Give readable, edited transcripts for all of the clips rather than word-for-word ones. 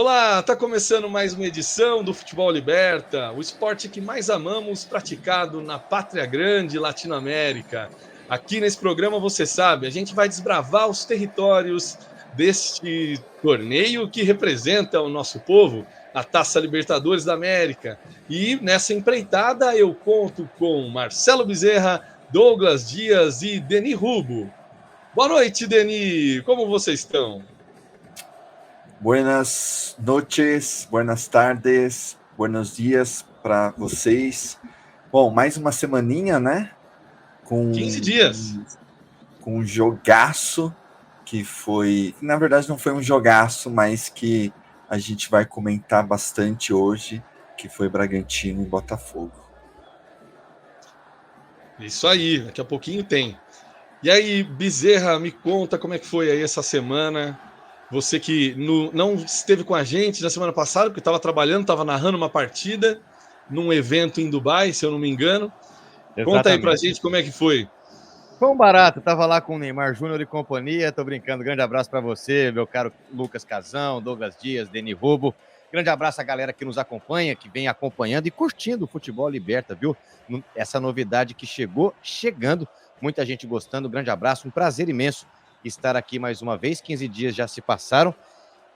Olá, tá começando mais uma edição do Futebol Liberta, o esporte que mais amamos praticado na pátria grande Latinoamérica. Aqui nesse programa, você sabe, a gente vai desbravar os territórios deste torneio que representa o nosso povo, a Taça Libertadores da América. E nessa empreitada eu conto com Marcelo Bezerra, Douglas Dias e Deni Rubo. Boa noite, Deni! Como vocês estão? Buenas noches, buenas tardes, buenos dias para vocês. Bom, mais uma semaninha, né? 15 dias. Com um jogaço que foi... Na verdade, não foi um jogaço, mas que a gente vai comentar bastante hoje, que foi Bragantino e Botafogo. Isso aí, daqui a pouquinho tem. E aí, Bezerra, me conta como é que foi aí essa semana. Você que não esteve com a gente na semana passada, porque estava trabalhando, estava narrando uma partida num evento em Dubai, se eu não me engano. Exatamente. Conta aí pra gente como é que foi. Foi um barato, tava lá com o Neymar Júnior e companhia, tô brincando. Grande abraço para você, meu caro Lucas Casão, Douglas Dias, Deni Rubo. Grande abraço à galera que nos acompanha, que vem acompanhando e curtindo o Futebol Liberta, viu? Essa novidade que chegando, muita gente gostando. Grande abraço, um prazer imenso estar aqui mais uma vez. 15 dias já se passaram.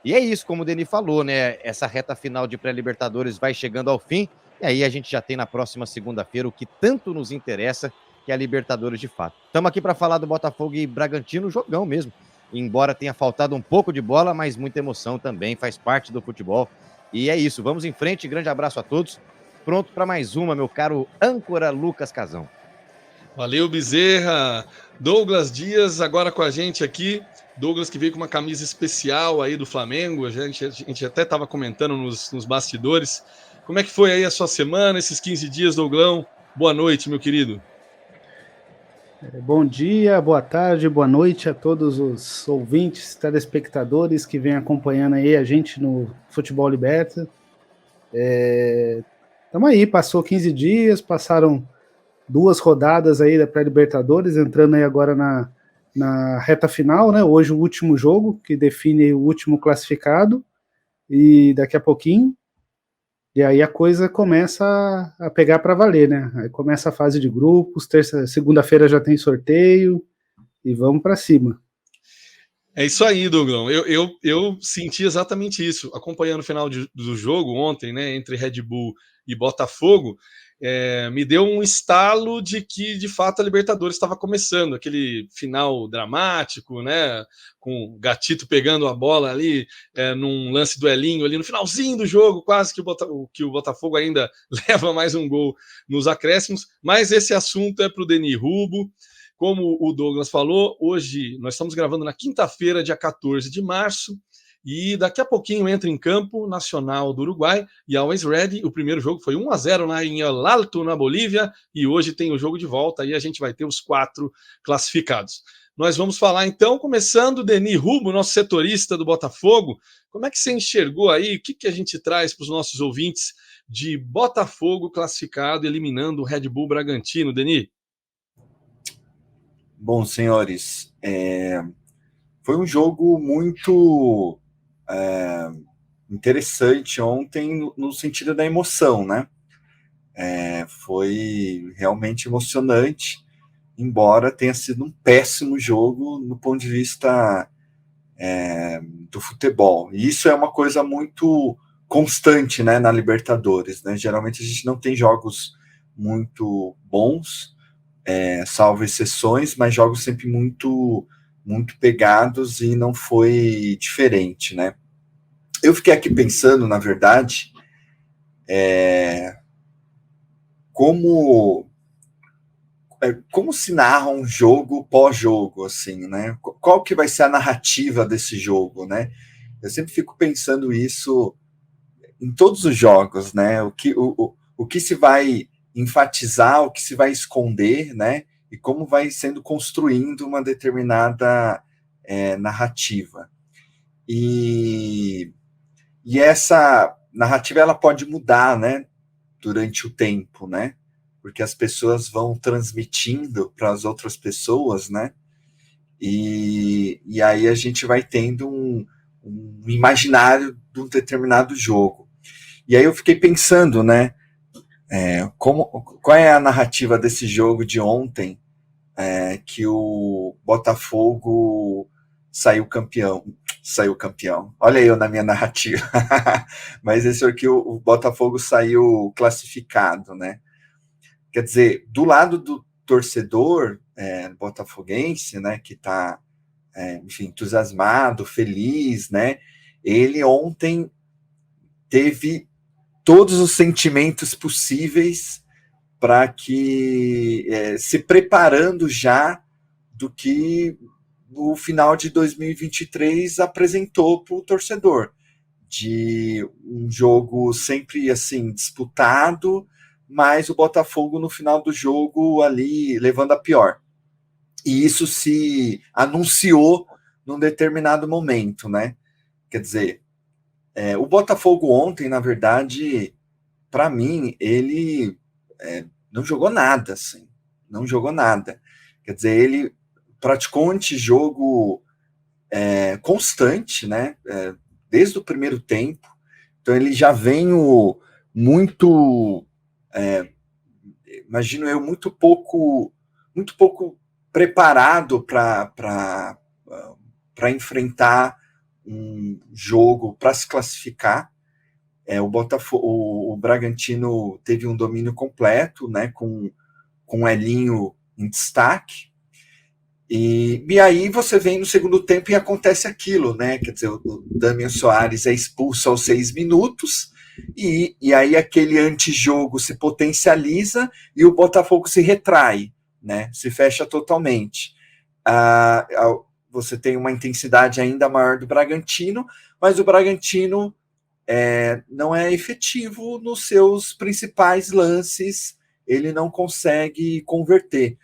E é isso, como o Deni falou, né? Essa reta final de pré-Libertadores vai chegando ao fim. E aí a gente já tem na próxima segunda-feira o que tanto nos interessa, que é a Libertadores de fato. Estamos aqui para falar do Botafogo e Bragantino, jogão mesmo. Embora tenha faltado um pouco de bola, mas muita emoção também, faz parte do futebol. E é isso, vamos em frente, grande abraço a todos. Pronto para mais uma, meu caro âncora Lucas Casão. Valeu, Bezerra. Douglas Dias agora com a gente aqui. Douglas que veio com uma camisa especial aí do Flamengo. A gente até estava comentando nos bastidores. Como é que foi aí a sua semana, esses 15 dias, Douglão? Boa noite, meu querido. Bom dia, boa tarde, boa noite a todos os ouvintes, telespectadores que vêm acompanhando aí a gente no Futebol Liberta. Estamos aí, passou 15 dias, passaram 2 rodadas aí da pré-Libertadores, entrando aí agora na reta final, né? Hoje o último jogo, que define o último classificado, e daqui a pouquinho, e aí a coisa começa a pegar para valer, né? Aí começa a fase de grupos, segunda-feira já tem sorteio, e vamos para cima. É isso aí, Douglão. Eu senti exatamente isso. Acompanhando o final do jogo ontem, né, entre Red Bull e Botafogo, me deu um estalo de que, de fato, a Libertadores estava começando. Aquele final dramático, né, com o Gatito pegando a bola ali num lance duelinho ali no finalzinho do jogo, quase que o Botafogo ainda leva mais um gol nos acréscimos. Mas esse assunto é para o Deni Rubo. Como o Douglas falou, hoje nós estamos gravando na quinta-feira, dia 14 de março, e daqui a pouquinho entra em campo Nacional do Uruguai e Always Ready. O primeiro jogo foi 1-0 lá em El Alto, na Bolívia, e hoje tem o jogo de volta e a gente vai ter os 4 classificados. Nós vamos falar então, começando, Deni Rubo, nosso setorista do Botafogo. Como é que você enxergou aí? O que a gente traz para os nossos ouvintes de Botafogo classificado, eliminando o Red Bull Bragantino, Deni? Bom, senhores, foi um jogo muito interessante ontem no sentido da emoção, né? Foi realmente emocionante, embora tenha sido um péssimo jogo no ponto de vista do futebol. E isso é uma coisa muito constante, né, na Libertadores, né? Geralmente a gente não tem jogos muito bons, salvo exceções, mas jogos sempre muito pegados, e não foi diferente, né? Eu fiquei aqui pensando, na verdade, como se narra um jogo pós-jogo, assim, né? Qual que vai ser a narrativa desse jogo, né? Eu sempre fico pensando isso em todos os jogos, né? O que se vai enfatizar, o que se vai esconder, né? E como vai sendo construindo uma determinada narrativa. E essa narrativa ela pode mudar, né? Durante o tempo, né? Porque as pessoas vão transmitindo para as outras pessoas, né? E aí a gente vai tendo um imaginário de um determinado jogo. E aí eu fiquei pensando, né, qual é a narrativa desse jogo de ontem, que o Botafogo saiu campeão. Olha eu na minha narrativa. Mas esse aqui, o Botafogo saiu classificado, né? Quer dizer, do lado do torcedor botafoguense, né, que está, enfim, entusiasmado, feliz, né? Ele ontem teve todos os sentimentos possíveis para que se preparando já do que o final de 2023 apresentou para o torcedor, de um jogo sempre assim disputado, mas o Botafogo no final do jogo ali levando a pior. E isso se anunciou num determinado momento, né? Quer dizer, o Botafogo ontem, na verdade, para mim, ele não jogou nada, assim. Não jogou nada. Quer dizer, ele praticou um antijogo constante, né? Desde o primeiro tempo. Então, ele já vem muito... imagino eu, muito pouco preparado para enfrentar um jogo, para se classificar. O Bragantino teve um domínio completo, né, com o Elinho em destaque, e aí você vem no segundo tempo e acontece aquilo, né? Quer dizer, o Damian Soares é expulso aos 6 minutos, e aí aquele antijogo se potencializa e o Botafogo se retrai, né? Se fecha totalmente. Você tem uma intensidade ainda maior do Bragantino, mas o Bragantino não é efetivo nos seus principais lances, ele não consegue converter.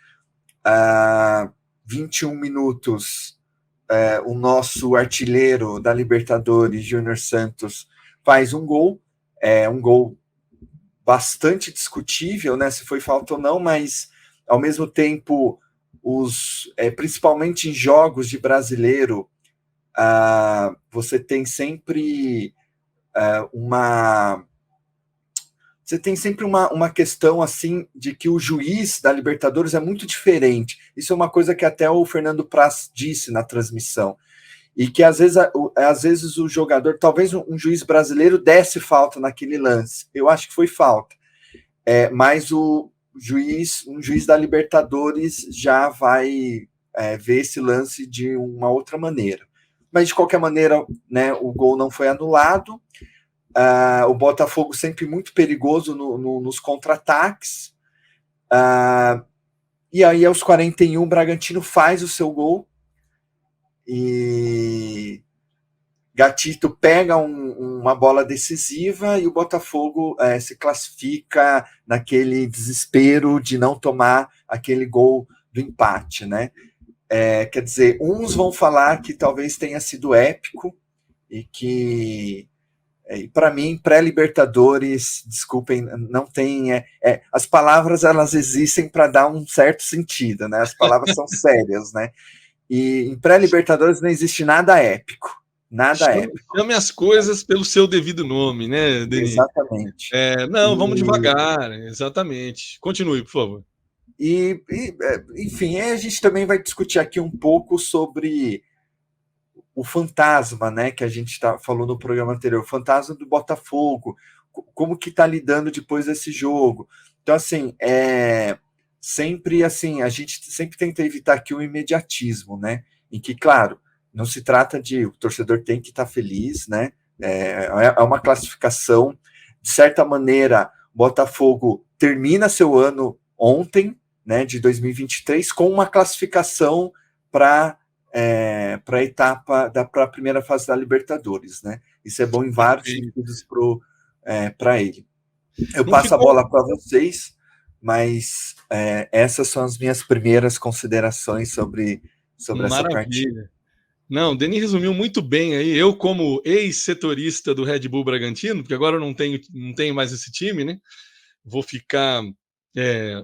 21 minutos, o nosso artilheiro da Libertadores, Júnior Santos, faz um gol bastante discutível, né, se foi falta ou não, mas ao mesmo tempo, principalmente em jogos de brasileiro, você tem sempre uma questão assim de que o juiz da Libertadores é muito diferente. Isso é uma coisa que até o Fernando Praz disse na transmissão. E que às vezes o jogador, talvez um juiz brasileiro desse falta naquele lance. Eu acho que foi falta. Mas um juiz da Libertadores já vai ver esse lance de uma outra maneira. Mas de qualquer maneira, né, o gol não foi anulado. O Botafogo sempre muito perigoso nos contra-ataques. E aí, aos 41, o Bragantino faz o seu gol. E Gatito pega uma bola decisiva e o Botafogo se classifica naquele desespero de não tomar aquele gol do empate, né? Quer dizer, uns vão falar que talvez tenha sido épico e que... para mim, pré-Libertadores, desculpem, não tem... as palavras, elas existem para dar um certo sentido, né? As palavras são sérias, né? E em pré-Libertadores não existe nada épico. Nada épico. Chame as coisas pelo seu devido nome, né, Denis? Exatamente. Vamos devagar, exatamente. Continue, por favor. Enfim, a gente também vai discutir aqui um pouco sobre o fantasma, né, que a gente falou no programa anterior, o fantasma do Botafogo, como que está lidando depois desse jogo. Então, assim, sempre assim, a gente sempre tenta evitar aqui o imediatismo, né, em que, claro, não se trata de o torcedor tem que estar feliz, né, é uma classificação, de certa maneira, o Botafogo termina seu ano ontem, né, de 2023, com uma classificação para a etapa para a primeira fase da Libertadores, né? Isso é bom em vários sentidos para ele. Eu passo a bola para vocês, mas essas são as minhas primeiras considerações sobre essa partida. Não, o Denis resumiu muito bem aí. Eu, como ex-setorista do Red Bull Bragantino, porque agora eu não tenho mais esse time, né? Vou ficar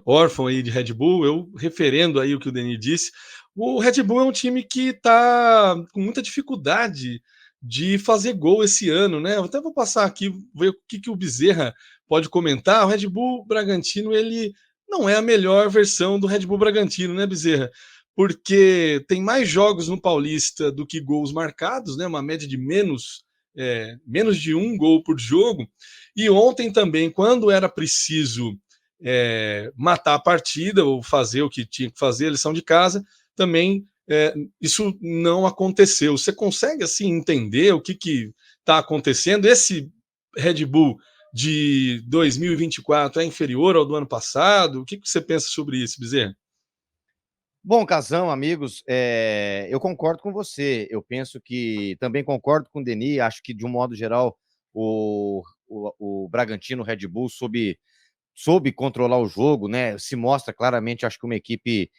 órfão aí de Red Bull, eu referendo aí o que o Denis disse. O Red Bull é um time que está com muita dificuldade de fazer gol esse ano, né? Eu até vou passar aqui, ver o que o Bezerra pode comentar. O Red Bull Bragantino, ele não é a melhor versão do Red Bull Bragantino, né, Bezerra? Porque tem mais jogos no Paulista do que gols marcados, né? Uma média de menos de um gol por jogo. E ontem também, quando era preciso matar a partida ou fazer o que tinha que fazer, a lição de casa, também isso não aconteceu. Você consegue assim entender o que está acontecendo? Esse Red Bull de 2024 é inferior ao do ano passado? O que você pensa sobre isso, Bezerra? Bom, Casão, amigos, eu concordo com você. Eu penso que também concordo com o Denis. Acho que, de um modo geral, o Bragantino, o Red Bull, soube controlar o jogo, né? Se mostra claramente, acho que uma equipe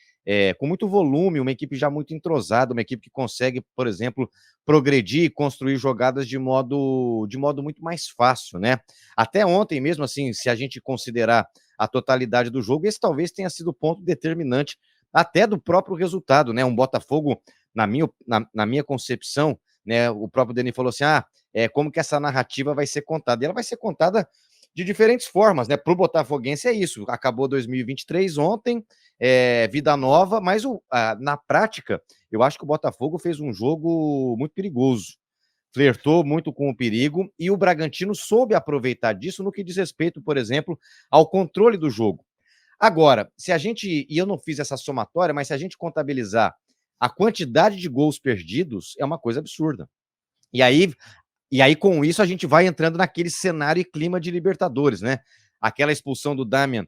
com muito volume, uma equipe já muito entrosada, uma equipe que consegue, por exemplo, progredir e construir jogadas de modo muito mais fácil, né? Até ontem mesmo, assim, se a gente considerar a totalidade do jogo, esse talvez tenha sido o ponto determinante até do próprio resultado, né? Um Botafogo, na minha concepção, né? O próprio Denis falou assim: como que essa narrativa vai ser contada? E ela vai ser contada de diferentes formas, né? Para o botafoguense é isso. Acabou 2023 ontem, vida nova, mas na prática, eu acho que o Botafogo fez um jogo muito perigoso. Flertou muito com o perigo e o Bragantino soube aproveitar disso no que diz respeito, por exemplo, ao controle do jogo. Agora, se a gente, e eu não fiz essa somatória, mas se a gente contabilizar a quantidade de gols perdidos, é uma coisa absurda. E aí, com isso, a gente vai entrando naquele cenário e clima de Libertadores, né? Aquela expulsão do Damian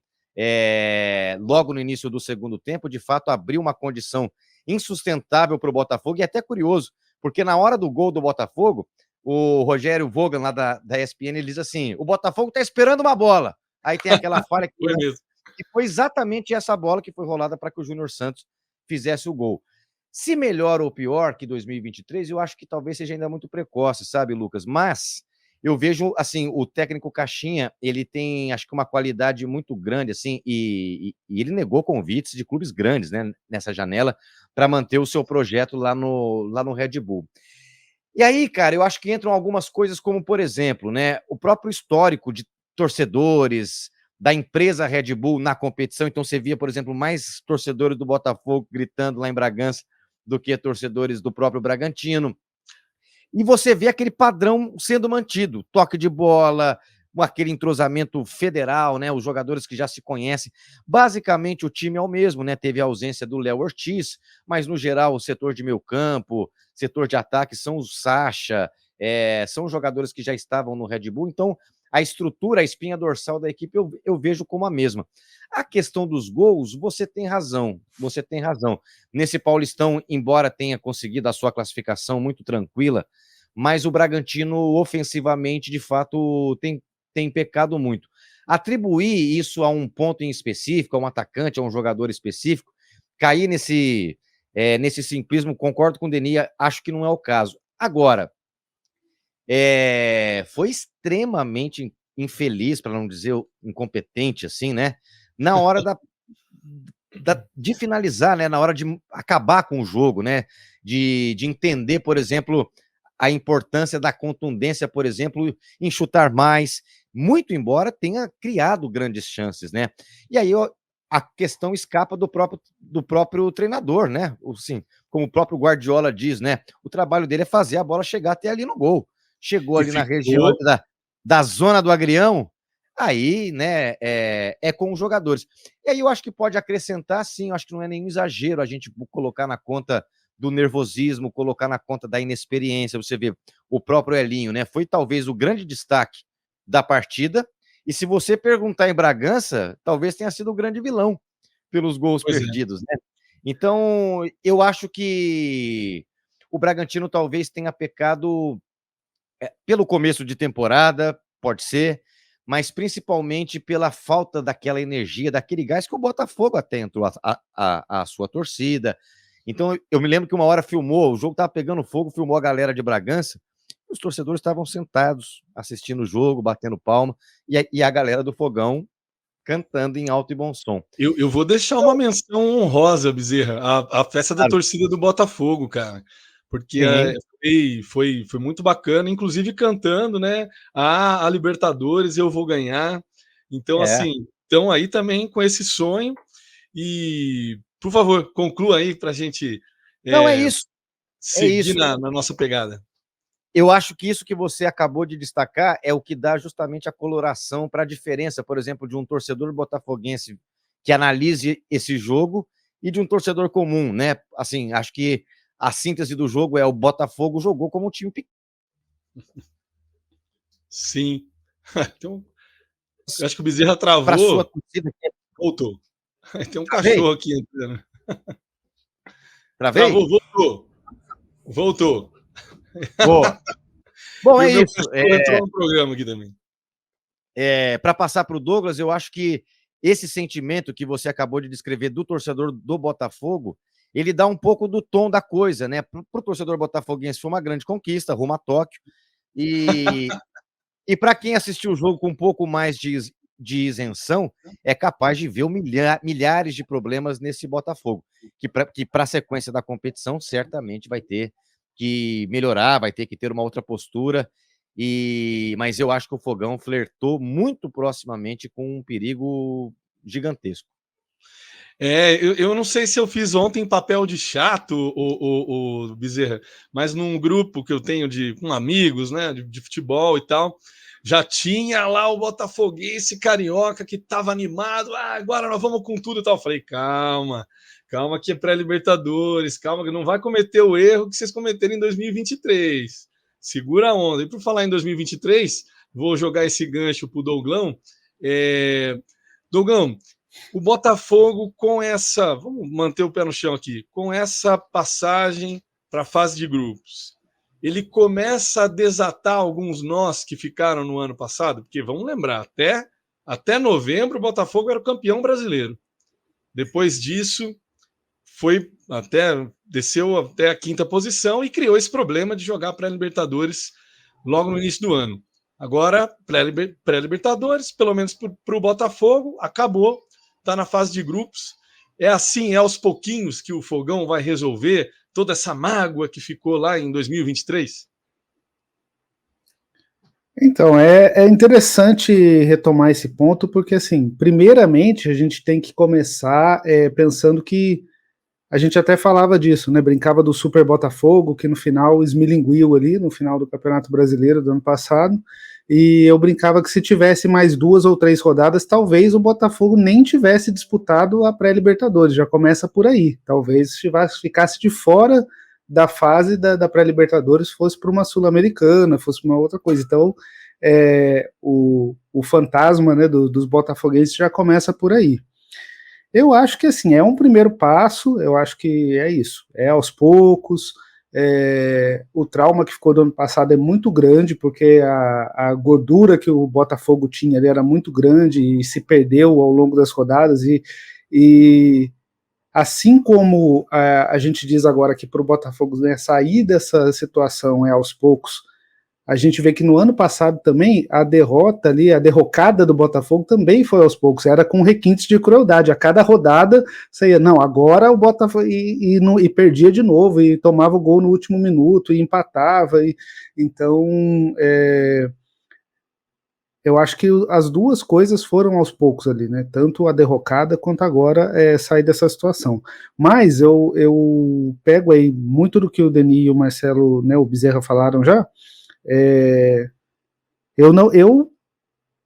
logo no início do segundo tempo, de fato, abriu uma condição insustentável para o Botafogo, e é até curioso, porque na hora do gol do Botafogo, o Rogério Vogan, lá da ESPN, ele diz assim: o Botafogo está esperando uma bola. Aí tem aquela falha que Foi mesmo. E foi exatamente essa bola que foi rolada para que o Júnior Santos fizesse o gol. Se melhor ou pior que 2023, eu acho que talvez seja ainda muito precoce, sabe, Lucas? Mas eu vejo, assim, o técnico Caixinha, ele tem, acho que, uma qualidade muito grande, assim, e ele negou convites de clubes grandes, né, nessa janela, para manter o seu projeto lá no Red Bull. E aí, cara, eu acho que entram algumas coisas como, por exemplo, né, o próprio histórico de torcedores da empresa Red Bull na competição. Então você via, por exemplo, mais torcedores do Botafogo gritando lá em Bragança do que torcedores do próprio Bragantino. E você vê aquele padrão sendo mantido, toque de bola, aquele entrosamento federal, né? Os jogadores que já se conhecem. Basicamente o time é o mesmo, né? Teve a ausência do Léo Ortiz, mas no geral o setor de meio campo, setor de ataque são os Sacha, são jogadores que já estavam no Red Bull. Então a estrutura, a espinha dorsal da equipe eu vejo como a mesma. A questão dos gols, você tem razão. Nesse Paulistão, embora tenha conseguido a sua classificação muito tranquila, mas o Bragantino, ofensivamente, de fato, tem pecado muito. Atribuir isso a um ponto em específico, a um atacante, a um jogador específico, cair nesse simplismo, concordo com o Denis, acho que não é o caso. Agora, foi extremamente infeliz, para não dizer incompetente, assim, né? Na hora de finalizar, né? Na hora de acabar com o jogo, né? De entender, por exemplo, a importância da contundência, por exemplo, em chutar mais, muito embora tenha criado grandes chances, né? E aí a questão escapa do próprio treinador, né? Assim, como o próprio Guardiola diz, né? O trabalho dele é fazer a bola chegar até ali no gol. Chegou ali na região da zona do agrião, aí, né, com os jogadores. E aí eu acho que pode acrescentar, sim, eu acho que não é nenhum exagero a gente colocar na conta do nervosismo, colocar na conta da inexperiência. Você vê, o próprio Elinho, né, foi talvez o grande destaque da partida, e se você perguntar em Bragança, talvez tenha sido o grande vilão pelos gols perdidos, né? Então, eu acho que o Bragantino talvez tenha pecado pelo começo de temporada, pode ser, mas principalmente pela falta daquela energia, daquele gás que o Botafogo até entrou a sua torcida. Então, eu me lembro que uma hora filmou, o jogo estava pegando fogo, filmou a galera de Bragança, os torcedores estavam sentados, assistindo o jogo, batendo palma, e a galera do Fogão cantando em alto e bom som. Eu vou deixar uma menção honrosa, Bezerra, a festa da torcida do Botafogo, cara. porque foi muito bacana, inclusive cantando, né? A Libertadores eu vou ganhar. Então, assim, estão aí também com esse sonho. E, por favor, conclua aí para a gente Não, é isso. seguir na nossa pegada. Eu acho que isso que você acabou de destacar é o que dá justamente a coloração para a diferença, por exemplo, de um torcedor botafoguense que analise esse jogo e de um torcedor comum, né? Assim, acho que a síntese do jogo é o Botafogo jogou como um time pequeno. Sim. Então, eu acho que o Bezerra travou. Para sua torcida. Voltou. Tem um cachorro aqui entrando. Travei? Travou, voltou. Boa. Bom, é isso. Entrou no programa aqui também. Para passar para o Douglas, eu acho que esse sentimento que você acabou de descrever do torcedor do Botafogo, ele dá um pouco do tom da coisa, né? Para o torcedor botafoguense foi uma grande conquista, rumo a Tóquio. E para quem assistiu o jogo com um pouco mais de isenção, é capaz de ver milhares de problemas nesse Botafogo, que para a sequência da competição certamente vai ter que melhorar, vai ter que ter uma outra postura. Mas eu acho que o Fogão flertou muito proximamente com um perigo gigantesco. Eu não sei se eu fiz ontem papel de chato, o Bezerra, mas num grupo que eu tenho com amigos, né, de futebol e tal, já tinha lá o botafoguense carioca que estava animado, agora nós vamos com tudo e tal. Eu falei, calma que é pré-Libertadores, calma que não vai cometer o erro que vocês cometeram em 2023. Segura a onda. E por falar em 2023, vou jogar esse gancho pro Douglão. Douglão, o Botafogo com essa, vamos manter o pé no chão aqui, com essa passagem para a fase de grupos, ele começa a desatar alguns nós que ficaram no ano passado, porque vamos lembrar, até novembro o Botafogo era o campeão brasileiro. Depois disso, desceu até a 5ª posição e criou esse problema de jogar pré-Libertadores logo no início do ano. Agora, pré-Libertadores, pelo menos para o Botafogo, acabou, está na fase de grupos. É assim, é aos pouquinhos que o Fogão vai resolver toda essa mágoa que ficou lá em 2023? Então, é interessante retomar esse ponto, porque, assim, primeiramente, a gente tem que começar pensando que a gente até falava disso, né? Brincava do Super Botafogo, que no final esmilinguiu ali, no final do Campeonato Brasileiro do ano passado, e eu brincava que se tivesse mais 2 ou 3 rodadas, talvez o Botafogo nem tivesse disputado a pré-Libertadores, já começa por aí, talvez ficasse de fora da fase da pré-Libertadores, fosse para uma Sul-Americana, fosse para uma outra coisa. Então, o fantasma, né, dos botafoguenses já começa por aí. Eu acho que, assim, é um primeiro passo, eu acho que é isso, é aos poucos. O trauma que ficou do ano passado é muito grande, porque a gordura que o Botafogo tinha ali era muito grande e se perdeu ao longo das rodadas, e assim como a gente diz agora que para o Botafogo, né, sair dessa situação é aos poucos, a gente vê que no ano passado também a derrota ali, a derrocada do Botafogo também foi aos poucos, era com requintes de crueldade. A cada rodada você ia, não, agora o Botafogo e perdia de novo, e tomava o gol no último minuto, e empatava. Então, eu acho que as duas coisas foram aos poucos ali, né? Tanto a derrocada quanto agora sair dessa situação. Mas eu pego aí muito do que o Denis e o Marcelo, né, o Bezerra falaram já.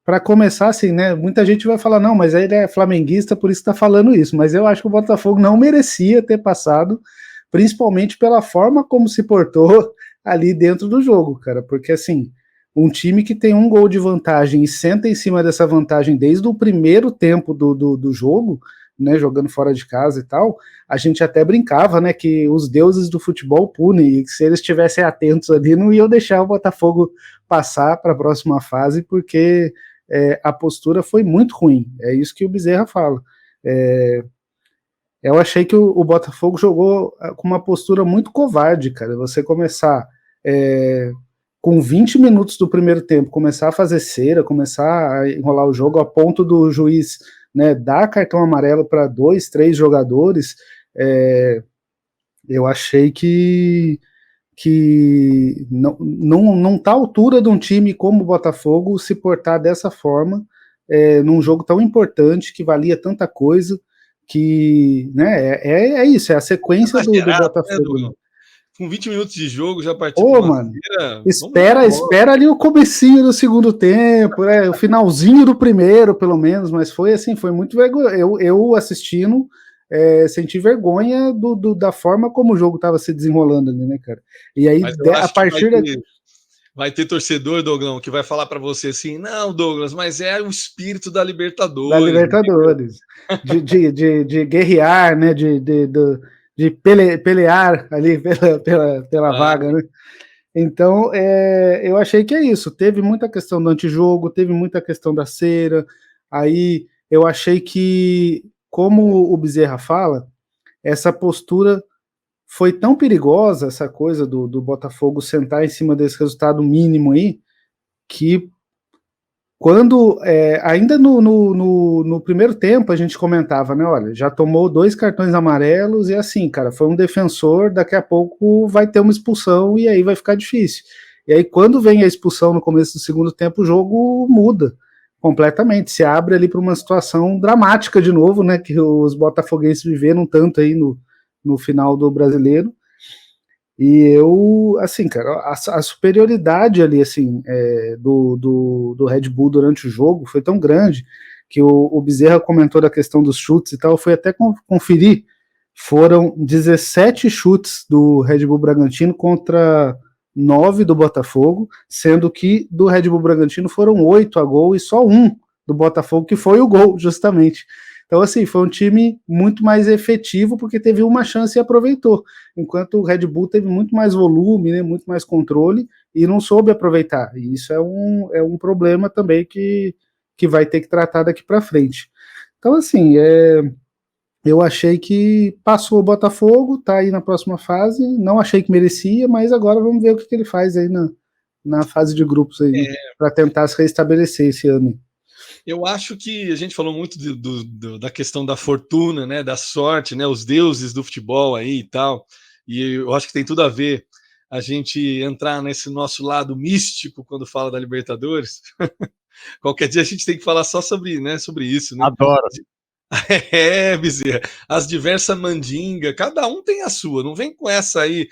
Para começar, assim, né, muita gente vai falar, não, mas ele é flamenguista, por isso está falando isso, mas eu acho que o Botafogo não merecia ter passado, principalmente pela forma como se portou ali dentro do jogo, cara, porque, assim, um time que tem 1 gol de vantagem e senta em cima dessa vantagem desde o primeiro tempo do jogo, né, jogando fora de casa e tal, a gente até brincava, né, que os deuses do futebol punem, e que se eles estivessem atentos ali, não iam deixar o Botafogo passar para a próxima fase, porque a postura foi muito ruim, é isso que o Bezerra fala. Eu achei que o Botafogo jogou com uma postura muito covarde, cara, você começar com 20 minutos do primeiro tempo, começar a fazer cera, começar a enrolar o jogo a ponto do juiz, né, dar cartão amarelo para 2, 3 jogadores. Eu achei que que não tá à altura de um time como o Botafogo se portar dessa forma num jogo tão importante, que valia tanta coisa, que, né, é isso, é a sequência do Botafogo. Né, com 20 minutos de jogo, já partiu para uma feira. Espera ali o comecinho do segundo tempo, o finalzinho do primeiro, pelo menos, mas foi assim, foi muito vergonhoso. Eu assistindo, senti vergonha da forma como o jogo estava se desenrolando ali, né, cara? E aí, a partir daqui. Vai ter torcedor, Douglas, que vai falar para você assim, não, Douglas, mas é o espírito da Libertadores. Da Libertadores. de guerrear, né? De pelear ali pela vaga, né? Então, eu achei que é isso. Teve muita questão do antijogo, teve muita questão da cera. Aí eu achei que, como o Bezerra fala, essa postura foi tão perigosa, essa coisa do Botafogo sentar em cima desse resultado mínimo aí, que quando, ainda no primeiro tempo, a gente comentava, né, olha, já tomou 2 cartões amarelos e assim, cara, foi um defensor, daqui a pouco vai ter uma expulsão e aí vai ficar difícil. E aí, quando vem a expulsão no começo do segundo tempo, o jogo muda completamente, se abre ali para uma situação dramática de novo, né, que os botafoguenses viveram tanto aí no final do Brasileiro. E eu, assim, cara, a superioridade ali, assim, do Red Bull durante o jogo foi tão grande que o Bezerra comentou da questão dos chutes e tal, eu fui até conferir, foram 17 chutes do Red Bull Bragantino contra 9 do Botafogo, sendo que do Red Bull Bragantino foram 8 a gol e só 1 do Botafogo, que foi o gol, justamente. Então, assim, foi um time muito mais efetivo porque teve uma chance e aproveitou, enquanto o Red Bull teve muito mais volume, né, muito mais controle e não soube aproveitar. E isso é um problema também que vai ter que tratar daqui para frente. Então, assim, eu achei que passou o Botafogo, tá aí na próxima fase, não achei que merecia, mas agora vamos ver o que ele faz aí na fase de grupos aí, para tentar se restabelecer esse ano. Eu acho que a gente falou muito da questão da fortuna, né, da sorte, né, os deuses do futebol aí e tal, e eu acho que tem tudo a ver a gente entrar nesse nosso lado místico quando fala da Libertadores. Qualquer dia a gente tem que falar só sobre isso, né? Adoro. Bezerra, as diversas mandingas, cada um tem a sua, não vem com essa aí,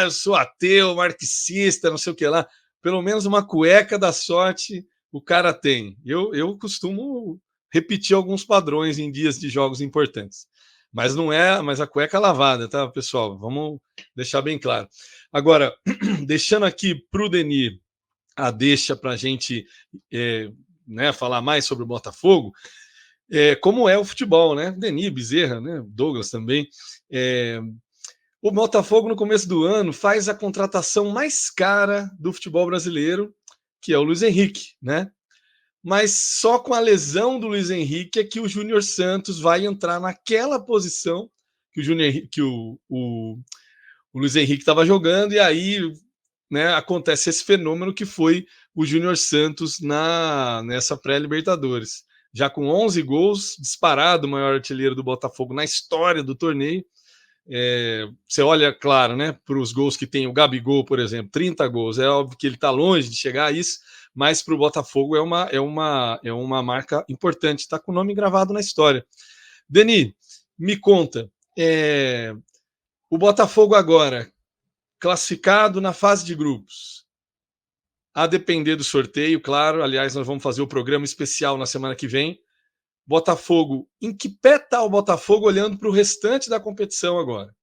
eu sou ateu, marxista, não sei o que lá, pelo menos uma cueca da sorte o cara tem. Eu costumo repetir alguns padrões em dias de jogos importantes, mas não é, mas a cueca lavada, tá, pessoal? Vamos deixar bem claro. Agora, deixando aqui para o Denis a deixa para a gente né, falar mais sobre o Botafogo, como é o futebol, né? Denis, Bezerra, né? Douglas também. O Botafogo, no começo do ano, faz a contratação mais cara do futebol brasileiro, que é o Luiz Henrique, né? Mas só com a lesão do Luiz Henrique é que o Júnior Santos vai entrar naquela posição que o Luiz Henrique estava jogando, e aí, né, acontece esse fenômeno que foi o Júnior Santos nessa pré-Libertadores. Já com 11 gols, disparado o maior artilheiro do Botafogo na história do torneio. Você olha, claro, né, para os gols que tem o Gabigol, por exemplo, 30 gols. É óbvio que ele está longe de chegar a isso, mas para o Botafogo é uma marca importante, está com o nome gravado na história. Denis, me conta, o Botafogo agora, classificado na fase de grupos, a depender do sorteio, claro, aliás, nós vamos fazer o programa especial na semana que vem. Botafogo, em que pé está o Botafogo olhando para o restante da competição agora?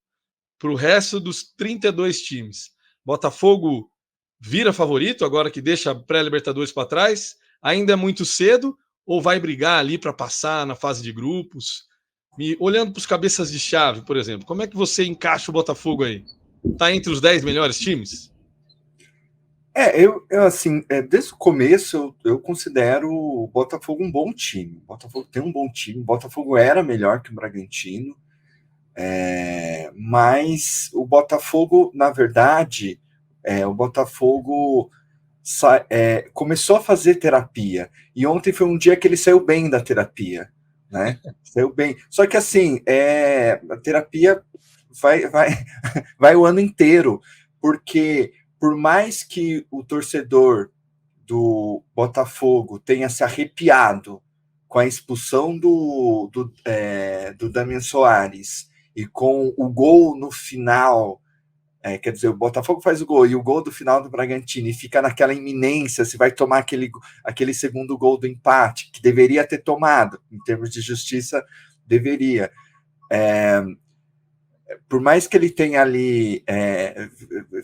Para o resto dos 32 times. Botafogo vira favorito agora que deixa a pré-Libertadores para trás? Ainda é muito cedo ou vai brigar ali para passar na fase de grupos? Olhando para os cabeças de chave, por exemplo, como é que você encaixa o Botafogo aí? Está entre os 10 melhores times? Eu assim, desde o começo eu considero o Botafogo um bom time. O Botafogo tem um bom time. O Botafogo era melhor que o Bragantino, mas o Botafogo, na verdade, o Botafogo começou a fazer terapia. E ontem foi um dia que ele saiu bem da terapia, né? Saiu bem. Só que assim, a terapia vai o ano inteiro. porque por mais que o torcedor do Botafogo tenha se arrepiado com a expulsão do Damian Soares e com o gol no final, quer dizer, o Botafogo faz o gol e o gol do final do Bragantino e fica naquela iminência se vai tomar aquele segundo gol do empate, que deveria ter tomado, em termos de justiça, deveria. Por mais que ele tenha ali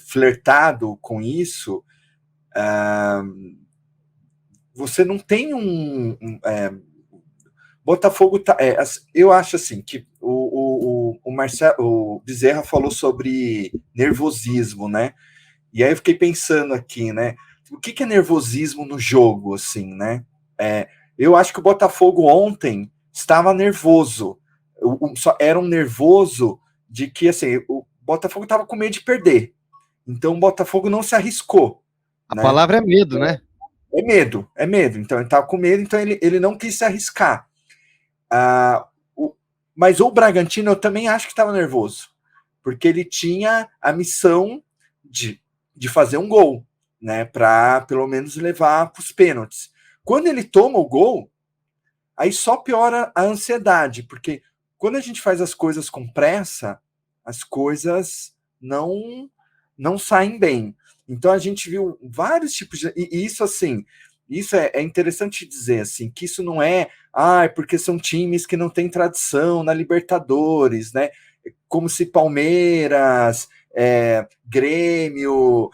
flertado com isso, você não tem Botafogo eu acho assim que o Bezerra falou sobre nervosismo, né? E aí eu fiquei pensando aqui, né? O que é nervosismo no jogo, assim, né? Eu acho que o Botafogo ontem estava nervoso. Era um nervoso de que, assim, o Botafogo estava com medo de perder. Então o Botafogo não se arriscou. A palavra é medo, né? É medo. Então ele estava com medo, então ele não quis se arriscar. Mas o Bragantino eu também acho que estava nervoso, porque ele tinha a missão de fazer um gol, né, para pelo menos levar para os pênaltis. Quando ele toma o gol, aí só piora a ansiedade, porque quando a gente faz as coisas com pressa, as coisas não saem bem. Então a gente viu vários tipos de... E isso, assim, isso é interessante dizer, assim, que isso não é porque são times que não têm tradição na Libertadores, né? Como se Palmeiras, Grêmio,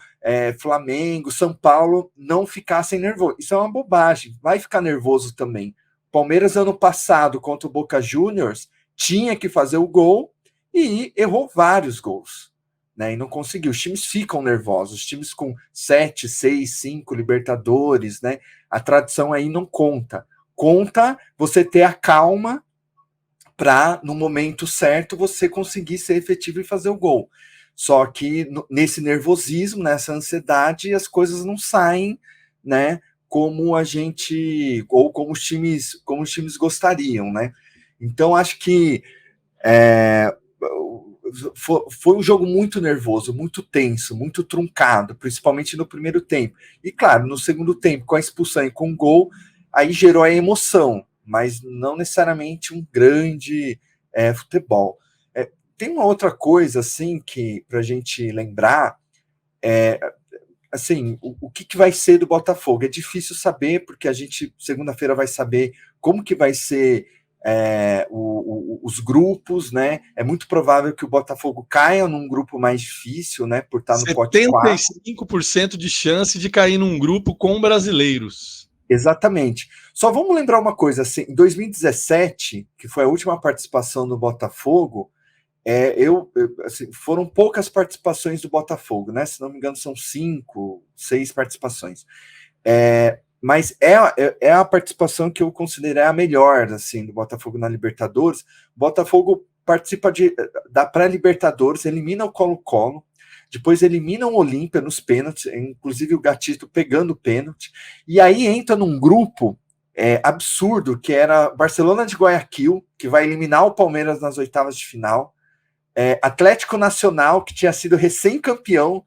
Flamengo, São Paulo não ficassem nervosos. Isso é uma bobagem, vai ficar nervoso também. Palmeiras, ano passado, contra o Boca Juniors, tinha que fazer o gol e errou vários gols, né? E não conseguiu. Os times ficam nervosos, os times com 7, 6, 5 Libertadores, né? A tradição aí não conta. Conta você ter a calma para, no momento certo, você conseguir ser efetivo e fazer o gol. Só que nesse nervosismo, nessa ansiedade, as coisas não saem, né? Como a gente, ou como os times gostariam, né? Então, acho que foi um jogo muito nervoso, muito tenso, muito truncado, principalmente no primeiro tempo. E, claro, no segundo tempo, com a expulsão e com o gol, aí gerou a emoção, mas não necessariamente um grande futebol. Tem uma outra coisa, assim, que para a gente lembrar, assim, o que vai ser do Botafogo? É difícil saber, porque a gente, segunda-feira, vai saber como que vai ser os grupos, né? É muito provável que o Botafogo caia num grupo mais difícil, né? Por estar no pote 4. 75% de chance de cair num grupo com brasileiros. Exatamente. Só vamos lembrar uma coisa, assim, em 2017, que foi a última participação do Botafogo, assim, foram poucas participações do Botafogo, né? Se não me engano, são 5, 6 participações. Mas é a participação que eu considerei a melhor, assim, do Botafogo na Libertadores. O Botafogo participa da pré-Libertadores, elimina o Colo-Colo, depois elimina o Olímpia nos pênaltis, inclusive o Gatito pegando o pênalti, e aí entra num grupo absurdo, que era Barcelona de Guayaquil, que vai eliminar o Palmeiras nas oitavas de final, Atlético Nacional, que tinha sido recém-campeão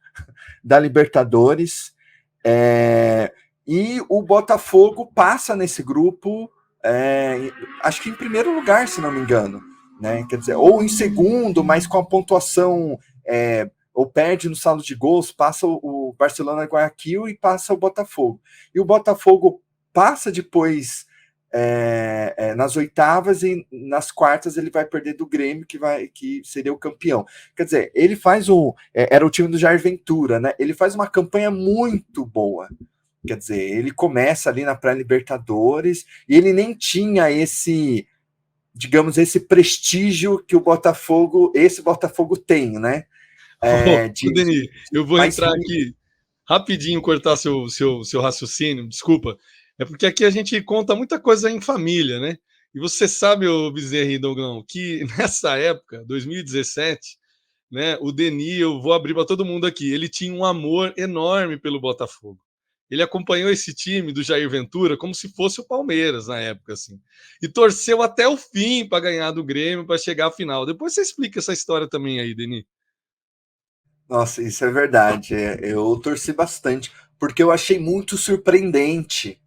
da Libertadores, e o Botafogo passa nesse grupo, acho que em primeiro lugar, se não me engano, né? Quer dizer, ou em segundo, mas com a pontuação, ou perde no saldo de gols, passa o Barcelona Guayaquil e passa o Botafogo. E o Botafogo passa depois nas oitavas, e nas quartas ele vai perder do Grêmio, que seria o campeão. Quer dizer, ele faz era o time do Jair Ventura, né? Ele faz uma campanha muito boa. Quer dizer, ele começa ali na pré-Libertadores e ele nem tinha esse prestígio que esse Botafogo tem, né? Denis, eu vou entrar aqui rapidinho, cortar seu raciocínio, desculpa. É porque aqui a gente conta muita coisa em família, né? E você sabe, ô Bezerra e Dougão, que nessa época, 2017, né, o Denis, eu vou abrir para todo mundo aqui, ele tinha um amor enorme pelo Botafogo. Ele acompanhou esse time do Jair Ventura como se fosse o Palmeiras na época, assim. E torceu até o fim para ganhar do Grêmio, para chegar à final. Depois você explica essa história também aí, Denis. Nossa, isso é verdade. Eu torci bastante, porque eu achei muito surpreendente.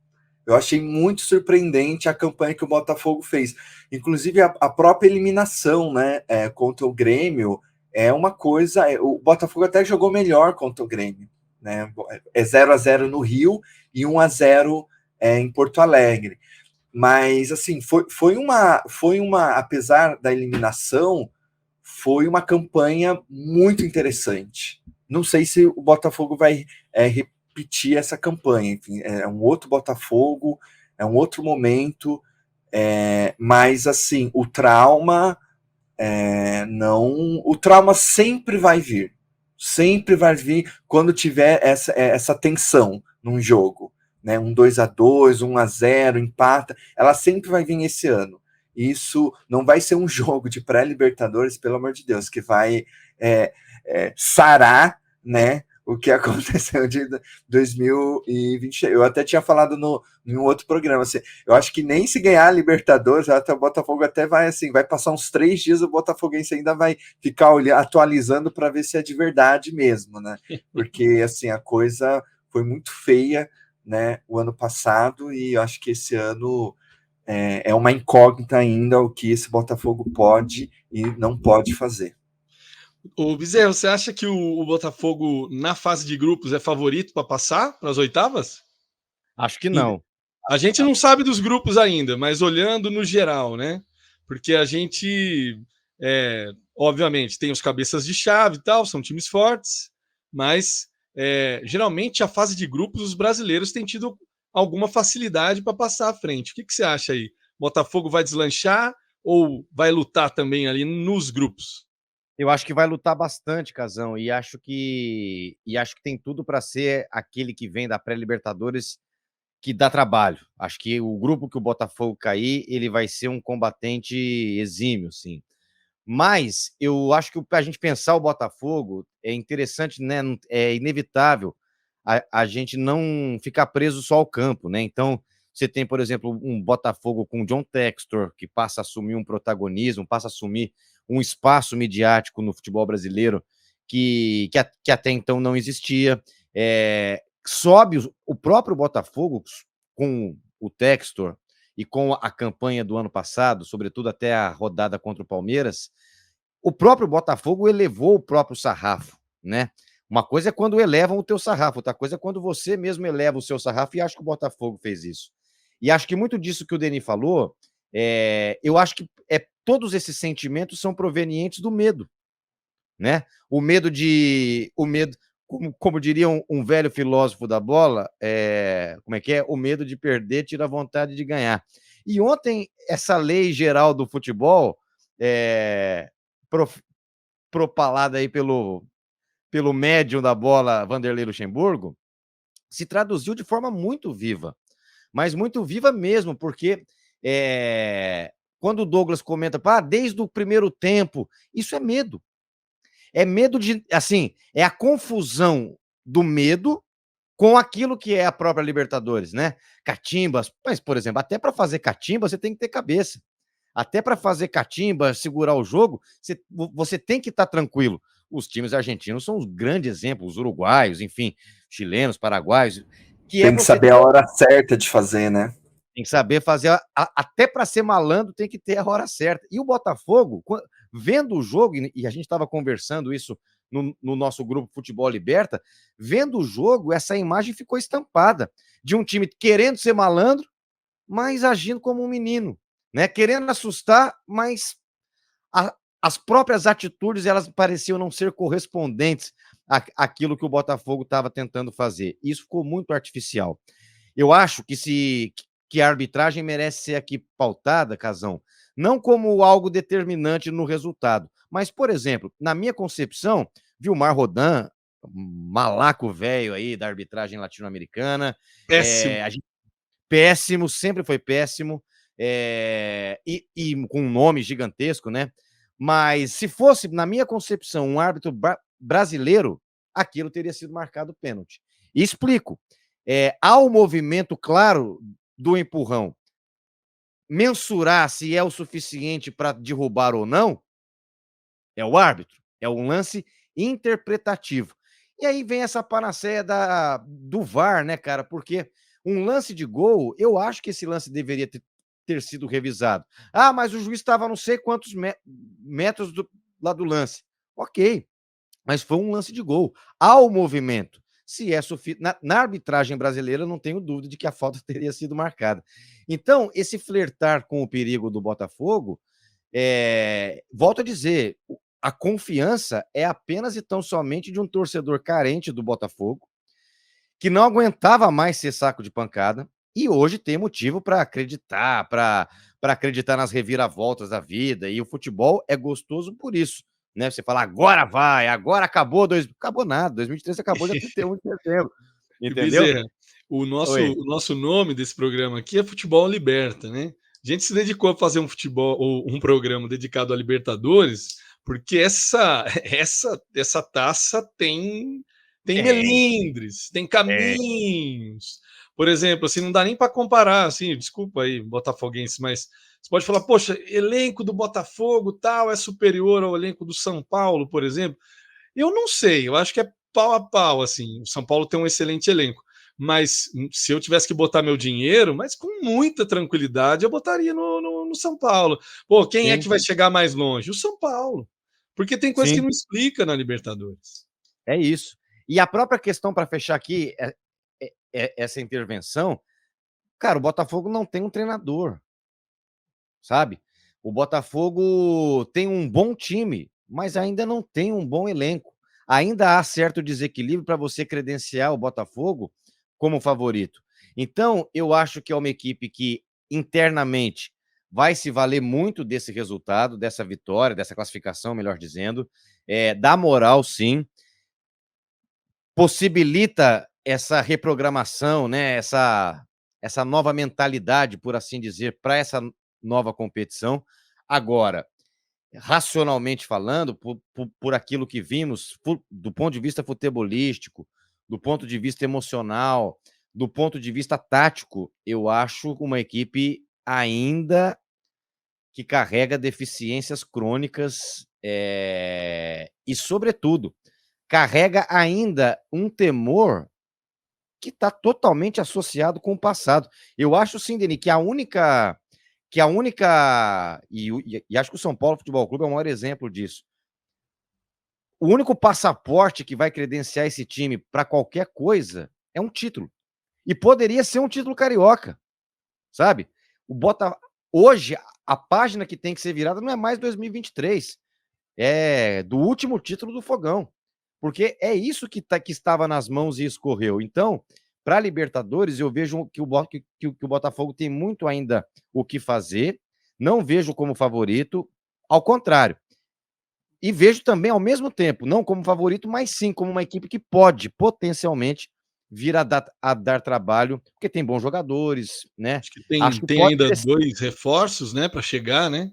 Eu achei muito surpreendente a campanha que o Botafogo fez. Inclusive, a própria eliminação, né, contra o Grêmio é uma coisa. O Botafogo até jogou melhor contra o Grêmio. Né? É 0-0 no Rio e 1-0 em Porto Alegre. Mas, assim, foi uma. Apesar da eliminação, foi uma campanha muito interessante. Não sei se o Botafogo vai repetir essa campanha. Enfim, é um outro Botafogo, é um outro momento, mas assim, o trauma não. O trauma sempre vai vir quando tiver essa tensão num jogo, né? Um 2-2, 1-0, empata, ela sempre vai vir esse ano. Isso não vai ser um jogo de pré-Libertadores, pelo amor de Deus, que vai sarar, né, o que aconteceu de 2020. Eu até tinha falado em um outro programa, assim, eu acho que nem se ganhar a Libertadores, até o Botafogo até vai assim, vai passar uns 3 dias, o Botafoguense ainda vai ficar atualizando para ver se é de verdade mesmo, né? Porque assim, a coisa foi muito feia, né, o ano passado, e eu acho que esse ano é uma incógnita ainda o que esse Botafogo pode e não pode fazer. O Bezerro, você acha que o Botafogo, na fase de grupos, é favorito para passar para as oitavas? Acho que não. A gente não sabe dos grupos ainda, mas olhando no geral, né? Porque a gente, obviamente, tem os cabeças de chave e tal, são times fortes, mas geralmente a fase de grupos, os brasileiros têm tido alguma facilidade para passar à frente. O que você acha aí? Botafogo vai deslanchar ou vai lutar também ali nos grupos? Eu acho que vai lutar bastante, Casão, e acho que tem tudo para ser aquele que vem da pré-Libertadores que dá trabalho. Acho que o grupo que o Botafogo cair, ele vai ser um combatente exímio, sim. Mas eu acho que para a gente pensar o Botafogo é interessante, né? É inevitável a gente não ficar preso só ao campo, né? Então, você tem, por exemplo, um Botafogo com o John Textor, que passa a assumir um protagonismo, passa a assumir um espaço midiático no futebol brasileiro que até então não existia. Sobe o próprio Botafogo com o Textor e com a campanha do ano passado, sobretudo até a rodada contra o Palmeiras, o próprio Botafogo elevou o próprio sarrafo, né? Uma coisa é quando elevam o teu sarrafo, outra coisa é quando você mesmo eleva o seu sarrafo, e acho que o Botafogo fez isso. E acho que muito disso que o Denis falou, eu acho que todos esses sentimentos são provenientes do medo, né? O medo, como diria um velho filósofo da bola, como é que é? O medo de perder tira a vontade de ganhar. E ontem, essa lei geral do futebol, propalada aí pelo médium da bola, Vanderlei Luxemburgo, se traduziu de forma muito viva, mas muito viva mesmo, porque quando o Douglas comenta, desde o primeiro tempo, isso é medo. É medo de, assim, é a confusão do medo com aquilo que é a própria Libertadores, né? Catimbas, mas, por exemplo, até para fazer catimba, você tem que ter cabeça. Até para fazer catimba, segurar o jogo, você tem que estar tranquilo. Os times argentinos são os grandes exemplos, os uruguaios, enfim, chilenos, paraguaios, que Tem que saber a hora certa de fazer, né? Tem que saber fazer, até para ser malandro tem que ter a hora certa. E o Botafogo, vendo o jogo, e a gente estava conversando isso no nosso grupo Futebol Liberta, vendo o jogo, essa imagem ficou estampada de um time querendo ser malandro, mas agindo como um menino, né? Querendo assustar, mas as próprias atitudes elas pareciam não ser correspondentes àquilo que o Botafogo estava tentando fazer. Isso ficou muito artificial. Eu acho que a arbitragem merece ser aqui pautada, Casão, não como algo determinante no resultado, mas, por exemplo, na minha concepção, Vilmar Rodan, malaco velho aí da arbitragem latino-americana, Péssimo. péssimo, sempre foi péssimo, e com um nome gigantesco, né? Mas se fosse, na minha concepção, um árbitro brasileiro, aquilo teria sido marcado pênalti. E explico. Há um movimento claro do empurrão. Mensurar se é o suficiente para derrubar ou não é o árbitro. É um lance interpretativo. E aí vem essa panaceia do VAR, né, cara? Porque um lance de gol, eu acho que esse lance deveria ter sido revisado. Ah, mas o juiz estava não sei quantos metros lá do lance. Ok, mas foi um lance de gol. Há o movimento. Se é na arbitragem brasileira, não tenho dúvida de que a falta teria sido marcada. Então, esse flertar com o perigo do Botafogo, volto a dizer, a confiança é apenas e tão somente de um torcedor carente do Botafogo, que não aguentava mais ser saco de pancada, e hoje tem motivo para acreditar, para acreditar nas reviravoltas da vida, e o futebol é gostoso por isso. Né? Você fala, agora vai, agora acabou, acabou nada, 2023 acabou dia 31 de setembro, entendeu? Bezerra, o nosso nome desse programa aqui é Futebol Liberta, né? A gente se dedicou a fazer um programa dedicado a Libertadores, porque essa taça tem melindres, tem caminhos. Por exemplo, assim, não dá nem para comparar, assim, desculpa aí, botafoguense, mas você pode falar, poxa, elenco do Botafogo tal é superior ao elenco do São Paulo, por exemplo. Eu não sei, eu acho que é pau a pau, assim. O São Paulo tem um excelente elenco, mas se eu tivesse que botar meu dinheiro, mas com muita tranquilidade, eu botaria no São Paulo. Pô, quem é que vai chegar mais longe? O São Paulo. Porque tem coisa que não explica na Libertadores. É isso. E a própria questão, para fechar aqui essa intervenção, cara, o Botafogo não tem um treinador, sabe? O Botafogo tem um bom time, mas ainda não tem um bom elenco. Ainda há certo desequilíbrio para você credenciar o Botafogo como favorito. Então, eu acho que é uma equipe que internamente vai se valer muito desse resultado, dessa vitória, dessa classificação, melhor dizendo, dá moral, sim, possibilita essa reprogramação, né? Essa nova mentalidade, por assim dizer, para essa nova competição. Agora, racionalmente falando, por aquilo que vimos, do ponto de vista futebolístico, do ponto de vista emocional, do ponto de vista tático, eu acho uma equipe ainda que carrega deficiências crônicas e, sobretudo, carrega ainda um temor que está totalmente associado com o passado. Eu acho, sim, Denis, que a única... E acho que o São Paulo Futebol Clube é o maior exemplo disso. O único passaporte que vai credenciar esse time para qualquer coisa é um título. E poderia ser um título carioca, sabe? Hoje, a página que tem que ser virada não é mais 2023, é do último título do Fogão. Porque é isso que estava nas mãos e escorreu. Então, para a Libertadores, eu vejo que o Botafogo tem muito ainda o que fazer. Não vejo como favorito, ao contrário. E vejo também, ao mesmo tempo, não como favorito, mas sim como uma equipe que pode, potencialmente, vir a dar trabalho, porque tem bons jogadores, né? Acho que tem ainda 2 reforços, né, para chegar, né?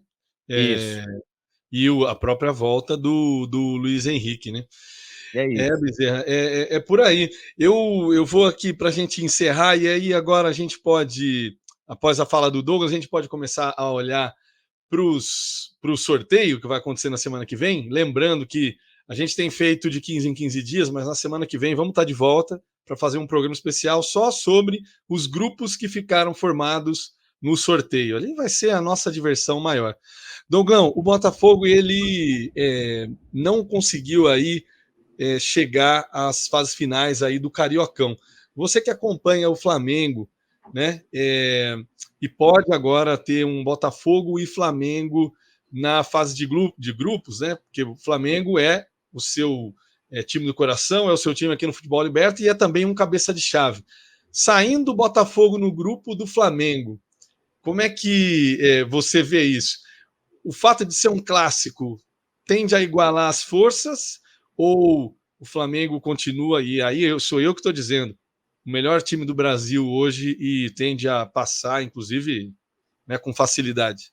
Isso. E a própria volta do Luiz Henrique, né? É isso. Bezerra, é por aí. Eu vou aqui para a gente encerrar, e aí agora a gente pode, após a fala do Douglas, a gente pode começar a olhar para o sorteio que vai acontecer na semana que vem. Lembrando que a gente tem feito de 15 em 15 dias, mas na semana que vem vamos estar de volta para fazer um programa especial só sobre os grupos que ficaram formados no sorteio. Ali vai ser a nossa diversão maior. Douglas, o Botafogo ele não conseguiu aí chegar às fases finais aí do Cariocão. Você que acompanha o Flamengo, né? E pode agora ter um Botafogo e Flamengo na fase de grupos, né? Porque o Flamengo é o seu time do coração, é o seu time aqui no Futebol Liberta e é também um cabeça de chave. Saindo o Botafogo no grupo do Flamengo, como é que você vê isso? O fato de ser um clássico tende a igualar as forças ou o Flamengo continua, e aí sou eu que estou dizendo, o melhor time do Brasil hoje e tende a passar, inclusive, né, com facilidade?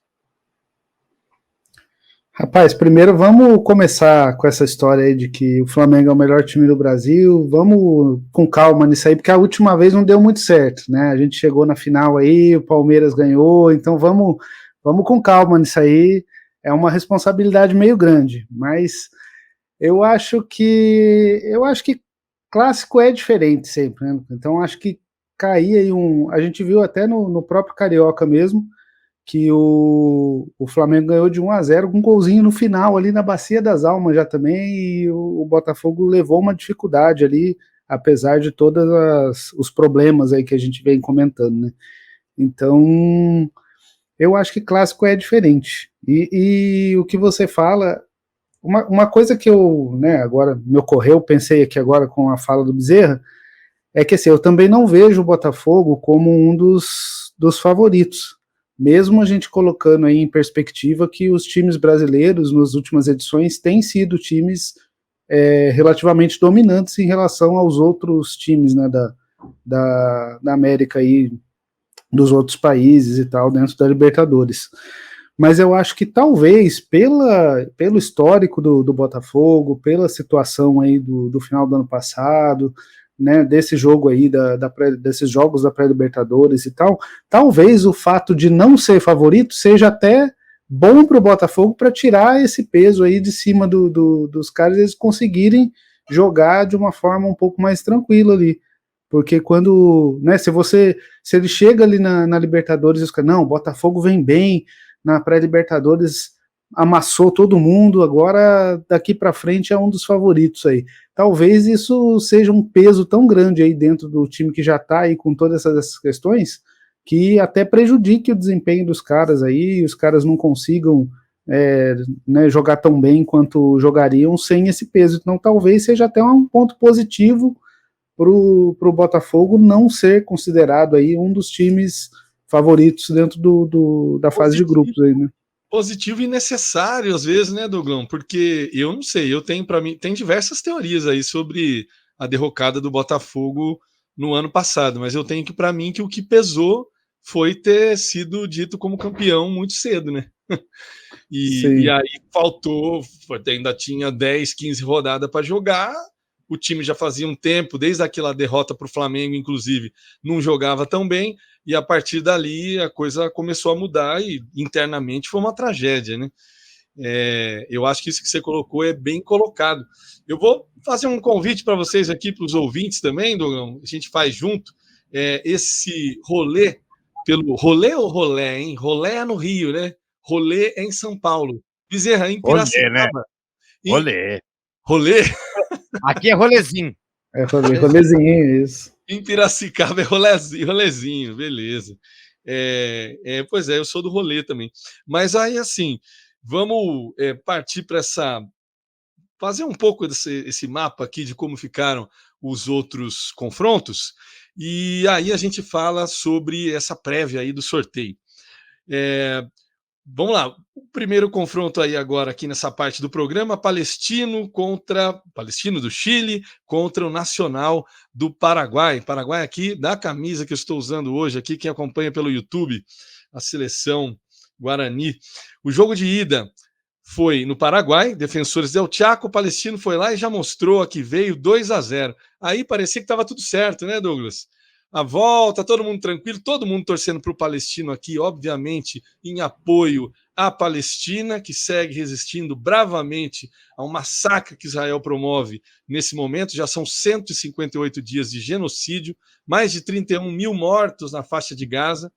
Rapaz, primeiro vamos começar com essa história aí de que o Flamengo é o melhor time do Brasil. Vamos com calma nisso aí, porque a última vez não deu muito certo, né? A gente chegou na final aí, o Palmeiras ganhou, então vamos com calma nisso aí. É uma responsabilidade meio grande, mas Eu acho que clássico é diferente sempre, né? Então acho que caía aí a gente viu até no próprio Carioca mesmo, que o Flamengo ganhou de 1-0 com um golzinho no final ali na Bacia das Almas já também, e o Botafogo levou uma dificuldade ali, apesar de todos os problemas aí que a gente vem comentando, né? Então, eu acho que clássico é diferente. E o que você fala, uma coisa que eu, né, agora me ocorreu, pensei aqui agora com a fala do Bezerra, é que assim, eu também não vejo o Botafogo como um dos favoritos, mesmo a gente colocando aí em perspectiva que os times brasileiros nas últimas edições têm sido times relativamente dominantes em relação aos outros times, né, da América aí, dos outros países e tal, dentro da Libertadores. Mas eu acho que talvez pelo histórico do Botafogo, pela situação aí do final do ano passado, né, desse jogo aí, desses jogos da pré-Libertadores e tal, talvez o fato de não ser favorito seja até bom para o Botafogo para tirar esse peso aí de cima dos caras, eles conseguirem jogar de uma forma um pouco mais tranquila ali. Porque quando, né, se ele chega ali na Libertadores e os caras, não, o Botafogo vem bem, na pré-Libertadores amassou todo mundo, agora daqui para frente é um dos favoritos aí. Talvez isso seja um peso tão grande aí dentro do time que já está aí com todas essas questões, que até prejudique o desempenho dos caras aí, os caras não consigam né, jogar tão bem quanto jogariam sem esse peso. Então talvez seja até um ponto positivo para o Botafogo não ser considerado aí um dos times favoritos dentro da fase de grupos aí, né? Positivo e necessário às vezes, né, Douglão? Porque eu não sei, eu tenho para mim, tem diversas teorias aí sobre a derrocada do Botafogo no ano passado, mas eu tenho que para mim que o que pesou foi ter sido dito como campeão muito cedo, né? E aí faltou, ainda tinha 10, 15 rodadas para jogar, o time já fazia um tempo, desde aquela derrota para o Flamengo, inclusive, não jogava tão bem, e a partir dali a coisa começou a mudar e internamente foi uma tragédia, né? Eu acho que isso que você colocou é bem colocado. Eu vou fazer um convite para vocês aqui, para os ouvintes também, Dogão, a gente faz junto esse rolê, pelo rolê ou rolé, hein? Rolé é no Rio, né? Rolê é em São Paulo. Bezerra, em Piracicaba. Rolê, né? Rolê. Rolê? Aqui é rolezinho. Rolezinho, isso. Em Piracicaba é rolezinho, beleza. Pois é, eu sou do rolê também. Mas aí, assim, vamos partir para fazer um pouco esse mapa aqui de como ficaram os outros confrontos, e aí a gente fala sobre essa prévia aí do sorteio. Vamos lá, o primeiro confronto aí agora aqui nessa parte do programa, Palestino do Chile contra o Nacional do Paraguai. Paraguai aqui, da camisa que eu estou usando hoje aqui, quem acompanha pelo YouTube, a seleção Guarani. O jogo de ida foi no Paraguai, Defensores del Chaco, o Palestino foi lá e já mostrou que veio 2-0. Aí parecia que estava tudo certo, né, Douglas? A volta, todo mundo tranquilo, todo mundo torcendo para o Palestino aqui, obviamente, em apoio à Palestina, que segue resistindo bravamente ao massacre que Israel promove nesse momento. Já são 158 dias de genocídio, mais de 31 mil mortos na faixa de Gaza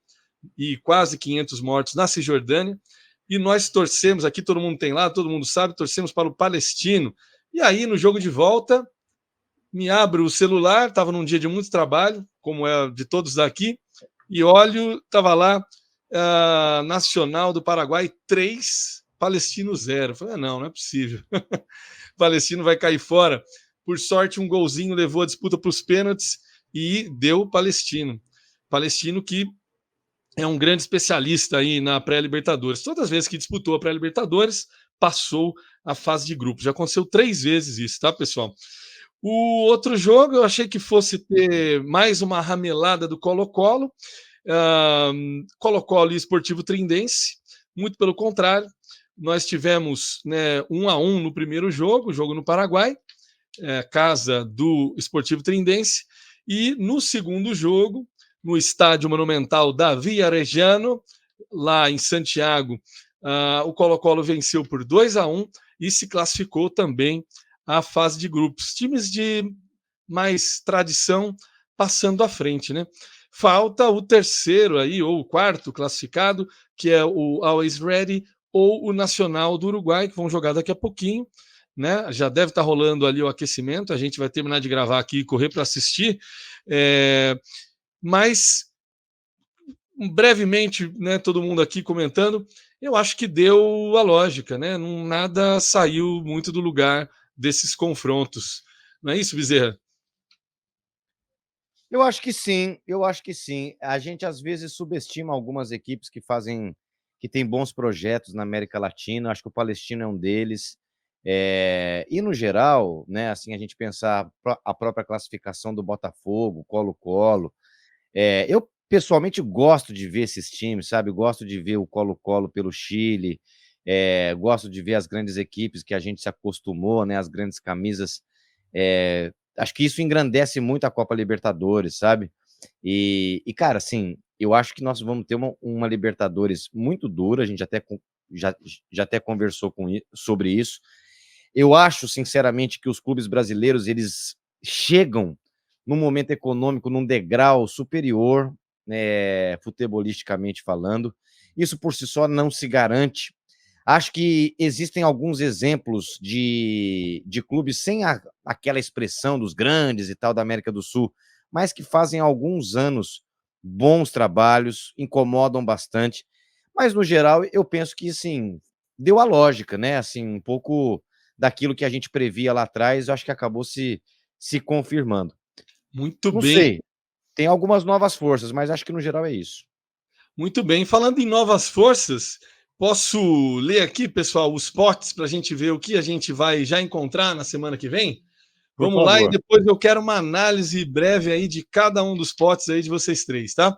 e quase 500 mortos na Cisjordânia. E nós torcemos aqui, todo mundo tem lá, todo mundo sabe, torcemos para o Palestino. E aí, no jogo de volta, me abro o celular, estava num dia de muito trabalho, como é de todos daqui, e olho, estava lá, Nacional do Paraguai 3, Palestino 0. Falei, não é possível. Palestino vai cair fora. Por sorte, um golzinho levou a disputa para os pênaltis e deu Palestino. Palestino que é um grande especialista aí na pré-Libertadores. Todas as vezes que disputou a pré-Libertadores, passou a fase de grupos. Já aconteceu 3 vezes isso, tá, pessoal? O outro jogo eu achei que fosse ter mais uma ramelada do Colo-Colo, Colo-Colo e Sportivo Trindense, muito pelo contrário, nós tivemos 1-1 no primeiro jogo no Paraguai, casa do Sportivo Trindense, e no segundo jogo, no Estádio Monumental da Villaregiano, lá em Santiago, o Colo-Colo venceu por 2-1 e se classificou também à fase de grupos. Times de mais tradição passando à frente, né? Falta o terceiro aí, ou o quarto classificado, que é o Always Ready ou o Nacional do Uruguai, que vão jogar daqui a pouquinho, né? Já deve estar rolando ali o aquecimento, a gente vai terminar de gravar aqui e correr para assistir. Mas brevemente, né, todo mundo aqui comentando, eu acho que deu a lógica, né? Nada saiu muito do lugar desses confrontos. Não é isso, Bezerra? Eu acho que sim, eu acho que sim. A gente às vezes subestima algumas equipes que têm bons projetos na América Latina. Acho que o Palestino é um deles. E no geral, né, assim, a gente pensar a própria classificação do Botafogo, Colo-Colo. Eu pessoalmente gosto de ver esses times, sabe? Gosto de ver o Colo-Colo pelo Chile. Gosto de ver as grandes equipes que a gente se acostumou, né? As grandes camisas. Acho que isso engrandece muito a Copa Libertadores, sabe? E cara, assim, eu acho que nós vamos ter uma Libertadores muito dura, a gente já até conversou sobre isso. Eu acho, sinceramente, que os clubes brasileiros, eles chegam num momento econômico, num degrau superior, futebolisticamente falando. Isso por si só não se garante. Acho que existem alguns exemplos de clubes sem aquela expressão dos grandes e tal da América do Sul, mas que fazem há alguns anos bons trabalhos, incomodam bastante. Mas, no geral, eu penso que, assim, deu a lógica, né? Assim, um pouco daquilo que a gente previa lá atrás, eu acho que acabou se confirmando. Muito Não bem. sei, tem algumas novas forças, mas acho que no geral é isso. Muito bem. Falando em novas forças, posso ler aqui, pessoal, os potes para a gente ver o que a gente vai já encontrar na semana que vem? Por Vamos lá, e favor. depois eu quero uma análise breve aí de cada um dos potes aí de vocês três, tá?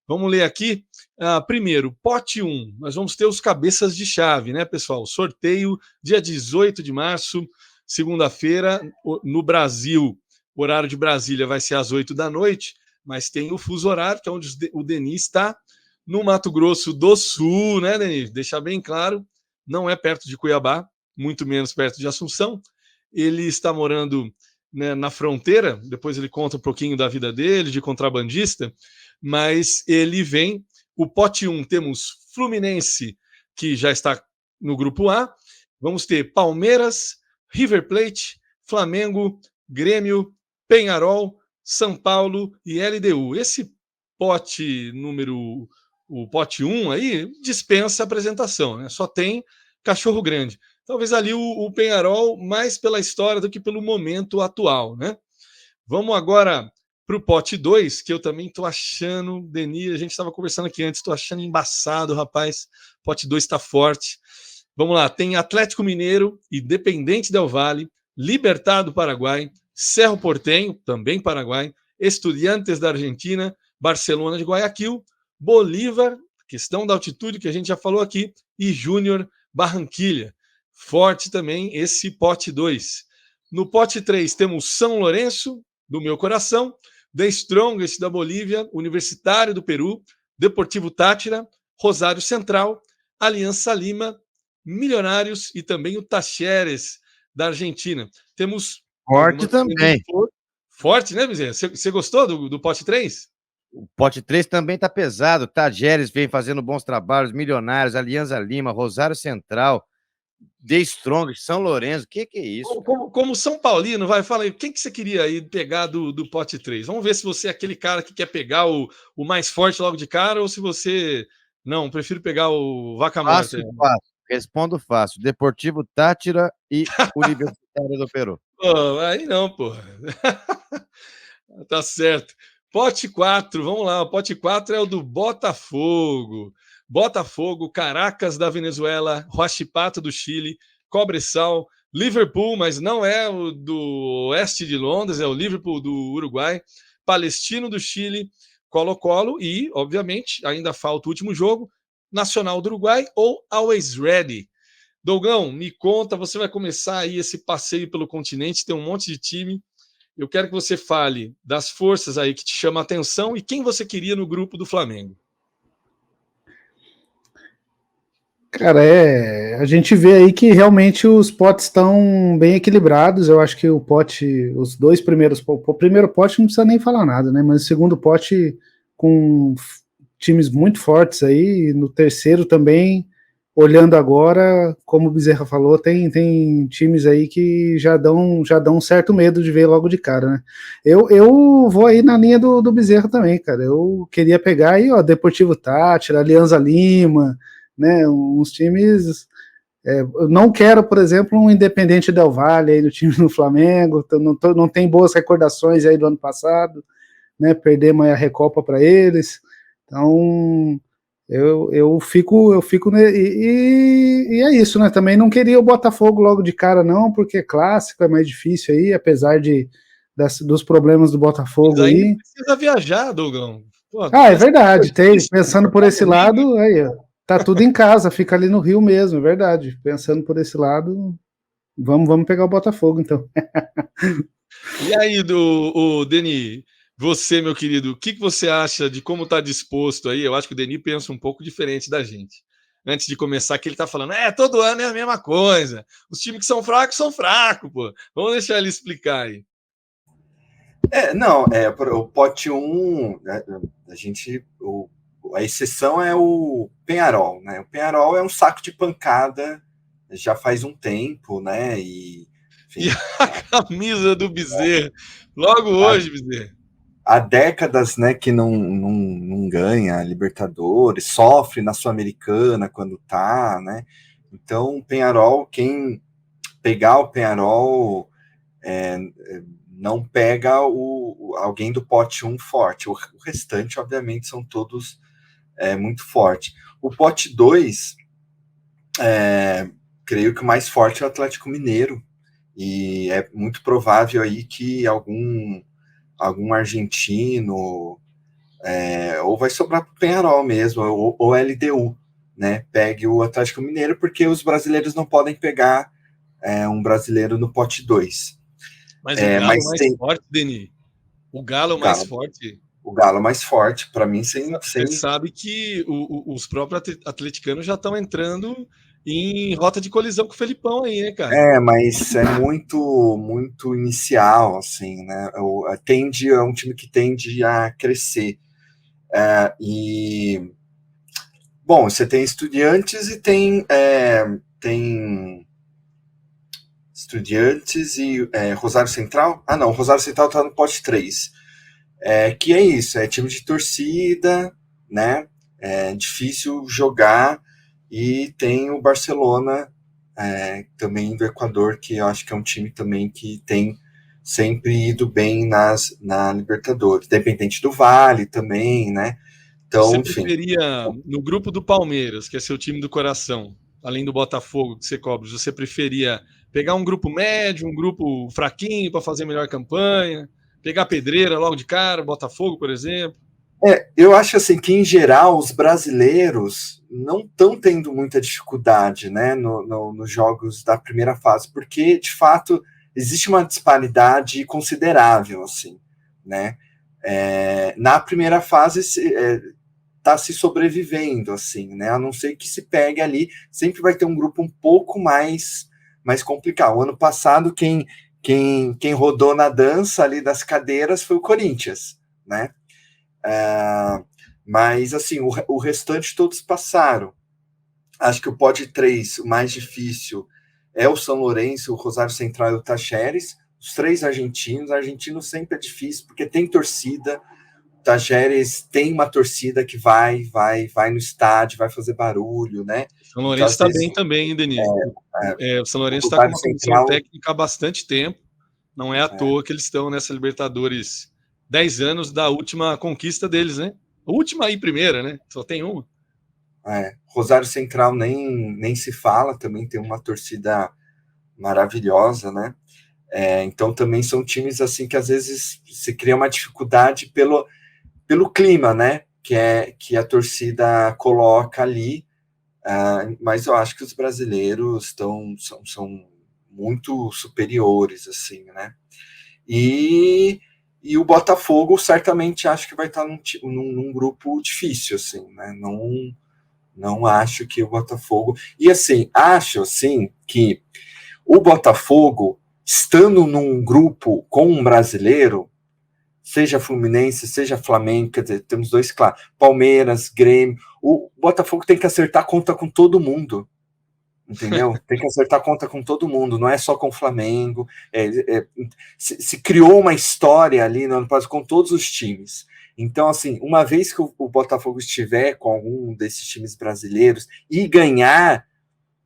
Vamos ler aqui. Primeiro, pote 1. Nós vamos ter os cabeças de chave, né, pessoal? Sorteio dia 18 de março, segunda-feira, no Brasil. O horário de Brasília vai ser às 8 da noite, mas tem o fuso horário, que é onde o Denis está, no Mato Grosso do Sul, né, Denis? Deixar bem claro, não é perto de Cuiabá, muito menos perto de Assunção. Ele está morando, né, na fronteira, depois ele conta um pouquinho da vida dele, de contrabandista, mas ele vem. O pote 1 temos Fluminense, que já está no grupo A. Vamos ter Palmeiras, River Plate, Flamengo, Grêmio, Penharol, São Paulo e LDU. Esse pote o pote 1 aí, dispensa apresentação, né? Só tem cachorro grande. Talvez ali o Penharol mais pela história do que pelo momento atual, né? Vamos agora para o pote 2, que eu também estou achando, Denis, a gente estava conversando aqui antes, estou achando embaçado, rapaz. Pote 2 está forte. Vamos lá, tem Atlético Mineiro, Independente Del Valle, Libertad do Paraguai, Cerro Porteño, também Paraguai, Estudiantes da Argentina, Barcelona de Guayaquil, Bolívar, questão da altitude que a gente já falou aqui, e Júnior Barranquilha. Forte também esse pote 2. No pote 3 temos São Lourenço, do meu coração, The Strongest da Bolívia, Universitário do Peru, Deportivo Táchira, Rosário Central, Aliança Lima, Milionários e também o Tacheres da Argentina. Temos Forte também. Forte, né, Bezerra? Você gostou do pote 3? O pote 3 também tá pesado. Tajeres vem fazendo bons trabalhos, Milionários, Aliança Lima, Rosário Central, The Strong, São Lourenço. Que é isso? Como São Paulino, vai, fala aí, quem que você queria aí pegar do pote 3? Vamos ver se você é aquele cara que quer pegar o mais forte logo de cara ou se você... Não, prefiro pegar o Vaca Morta. Fácil. Respondo fácil. Deportivo Táchira e Universitário do Peru. Pô, aí não, pô. Tá certo. Pote 4, vamos lá. O pote 4 é o do Botafogo. Botafogo, Caracas da Venezuela, Huachipato do Chile, Cobressal, Liverpool, mas não é o do oeste de Londres, é o Liverpool do Uruguai, Palestino do Chile, Colo-Colo e, obviamente, ainda falta o último jogo, Nacional do Uruguai ou Always Ready. Dougão, me conta, você vai começar aí esse passeio pelo continente, tem um monte de time. Eu quero que você fale das forças aí que te chamam a atenção e quem você queria no grupo do Flamengo. Cara, A gente vê aí que realmente os potes estão bem equilibrados. Eu acho que o pote, os dois primeiros, o primeiro pote não precisa nem falar nada, né? Mas o segundo pote com times muito fortes aí, e no terceiro também, olhando agora, como o Bezerra falou, tem times aí que já dão um certo medo de ver logo de cara, né? Eu vou aí na linha do Bezerra também, cara. Eu queria pegar aí, ó, Deportivo Táchira, Alianza Lima, né? Uns times. Eu não quero, por exemplo, um Independente Del Valle aí no time do Flamengo. Não tem boas recordações aí do ano passado, né? Perdemos aí a Recopa para eles. Então, eu fico e é isso, né? Também não queria o Botafogo logo de cara, não, porque clássico é mais difícil aí, apesar dos problemas do Botafogo Mas ainda aí. precisa viajar, Douglas. Pô, É verdade. difícil, Pensando por esse lado, aí, ó, tá tudo em casa, fica ali no Rio mesmo, é verdade. Pensando por esse lado, vamos pegar o Botafogo, então. E aí, Deni, você, meu querido, o que você acha de como está disposto aí? Eu acho que o Deni pensa um pouco diferente da gente. Antes de começar, que ele está falando, todo ano é a mesma coisa. Os times que são fracos, pô. Vamos deixar ele explicar aí. Não, o pote 1, a exceção é o Peñarol, né? O Peñarol é um saco de pancada já faz um tempo, né? Enfim, e a camisa do Bezerra, logo hoje, Bezerra. Há décadas, né, que não ganha Libertadores, sofre na Sul-Americana quando tá, né? Então, o Peñarol, quem pegar o Peñarol não pega alguém do pote 1 forte. O restante, obviamente, são todos muito fortes. O pote 2, creio que o mais forte é o Atlético Mineiro, e é muito provável aí que algum argentino, ou vai sobrar para o Peñarol mesmo, ou LDU, né, pegue o Atlético Mineiro, porque os brasileiros não podem pegar um brasileiro no pote 2. Mas o Galo mais forte, Deni. O Galo mais forte. O Galo mais forte, para mim, sem. Você sabe que os próprios atleticanos já estão entrando em rota de colisão com o Felipão aí, né, cara? Mas é muito inicial, assim, né? É um time que tende a crescer. Bom, você tem Estudiantes e tem Estudiantes e Rosário Central. Ah, não, Rosário Central está no pote 3. Que é isso, é time de torcida, né? É difícil jogar, e tem o Barcelona também do Equador, que eu acho que é um time também que tem sempre ido bem na Libertadores, dependente do Vale também, né? Então, você enfim. preferia, no grupo do Palmeiras, que é seu time do coração, além do Botafogo que você cobre, você preferia pegar um grupo médio, um grupo fraquinho para fazer melhor campanha, pegar Pedreira logo de cara, Botafogo, por exemplo? Eu acho assim que, em geral, os brasileiros não estão tendo muita dificuldade, né, nos jogos da primeira fase, porque, de fato, existe uma disparidade considerável, assim, né? Na primeira fase está se sobrevivendo, assim, né? A não ser que se pegue ali, sempre vai ter um grupo um pouco mais complicado. O ano passado, quem rodou na dança ali das cadeiras foi o Corinthians, né? Mas, assim, o restante todos passaram. Acho que o pote 3, o mais difícil, é o São Lourenço, o Rosário Central e o Tacheres. Os 3 argentinos. Argentino sempre é difícil, porque tem torcida. O Tacheres tem uma torcida que vai no estádio, vai fazer barulho, né? São Lourenço está bem também, hein, Denis? O São Lourenço está com uma comissão técnica há bastante tempo. Não é à toa que eles estão nessa Libertadores 10 anos da última conquista deles, né? A última e primeira, né? Só tem uma. Rosário Central nem se fala, também tem uma torcida maravilhosa, né? Então também são times assim que às vezes se cria uma dificuldade pelo clima, né? Que a torcida coloca ali, mas eu acho que os brasileiros são muito superiores, assim, né? E o Botafogo certamente acho que vai estar num grupo difícil, assim, né? Não acho que o Botafogo... E assim, acho assim, que o Botafogo, estando num grupo com um brasileiro, seja Fluminense, seja Flamengo, quer dizer, temos dois, claro, Palmeiras, Grêmio, o Botafogo tem que acertar a conta com todo mundo, entendeu? Tem que acertar a conta com todo mundo, não é só com o Flamengo. Se criou uma história ali no ano passado com todos os times. Então, assim, uma vez que o Botafogo estiver com algum desses times brasileiros e ganhar,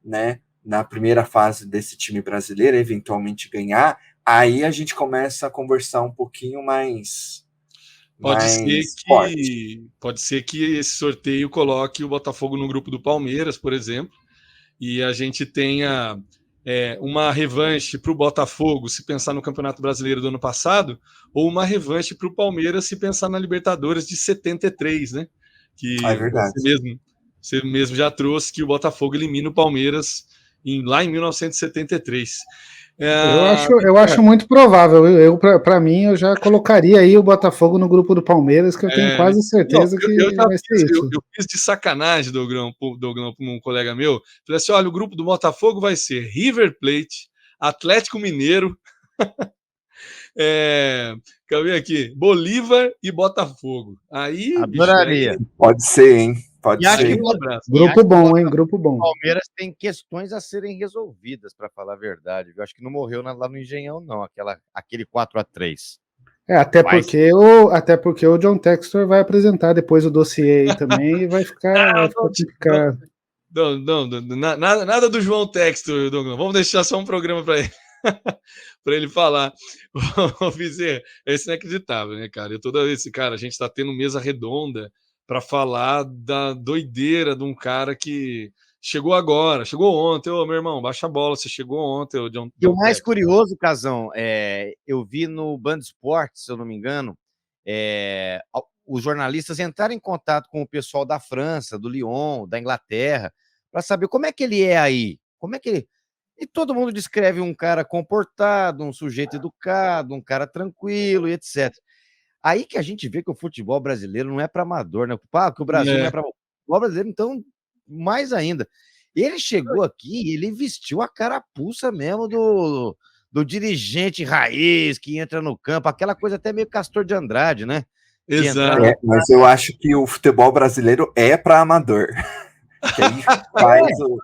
né, na primeira fase desse time brasileiro, eventualmente ganhar, aí a gente começa a conversar um pouquinho mais forte. Pode ser que esse sorteio coloque o Botafogo no grupo do Palmeiras, por exemplo, e a gente tenha uma revanche para o Botafogo se pensar no Campeonato Brasileiro do ano passado, ou uma revanche para o Palmeiras se pensar na Libertadores de 73, né? Que É verdade. você mesmo já trouxe que o Botafogo elimina o Palmeiras lá em 1973. Eu acho muito provável. Para mim, eu já colocaria aí o Botafogo no grupo do Palmeiras, que eu tenho quase certeza que vai ser isso. Eu fiz de sacanagem, Dogrão, para um colega meu. Falei assim: olha, o grupo do Botafogo vai ser River Plate, Atlético Mineiro, quer ver aqui? Bolívar e Botafogo. Aí, adoraria. Bicho, pode ser, hein? Pode ser. Grupo bom, hein? Grupo bom. O Palmeiras tem questões a serem resolvidas, para falar a verdade. Eu acho que não morreu lá no Engenhão, não. Aquele 4-3. Até porque o John Textor vai apresentar depois o dossiê aí também e vai ficar complicado. Nada do João Textor, Douglas. Vamos deixar só um programa para ele. para ele falar. Esse não é acreditável, né, cara? Toda vez, cara, a gente está tendo mesa redonda para falar da doideira de um cara que chegou agora, chegou ontem. Ô, meu irmão, baixa a bola, você chegou ontem. John e o mais curioso, Casão, eu vi no Band Esportes, se eu não me engano, os jornalistas entraram em contato com o pessoal da França, do Lyon, da Inglaterra, para saber como é que ele é aí, como é que ele... E todo mundo descreve um cara comportado, um sujeito educado, um cara tranquilo e etc. Aí que a gente vê que o futebol brasileiro não é para amador, né? Que o Brasil não é para futebol brasileiro, então, mais ainda. Ele chegou aqui e ele vestiu a carapuça mesmo do dirigente raiz que entra no campo, aquela coisa até meio Castor de Andrade, né? Exato. Mas eu acho que o futebol brasileiro é para amador. Que aí faz o...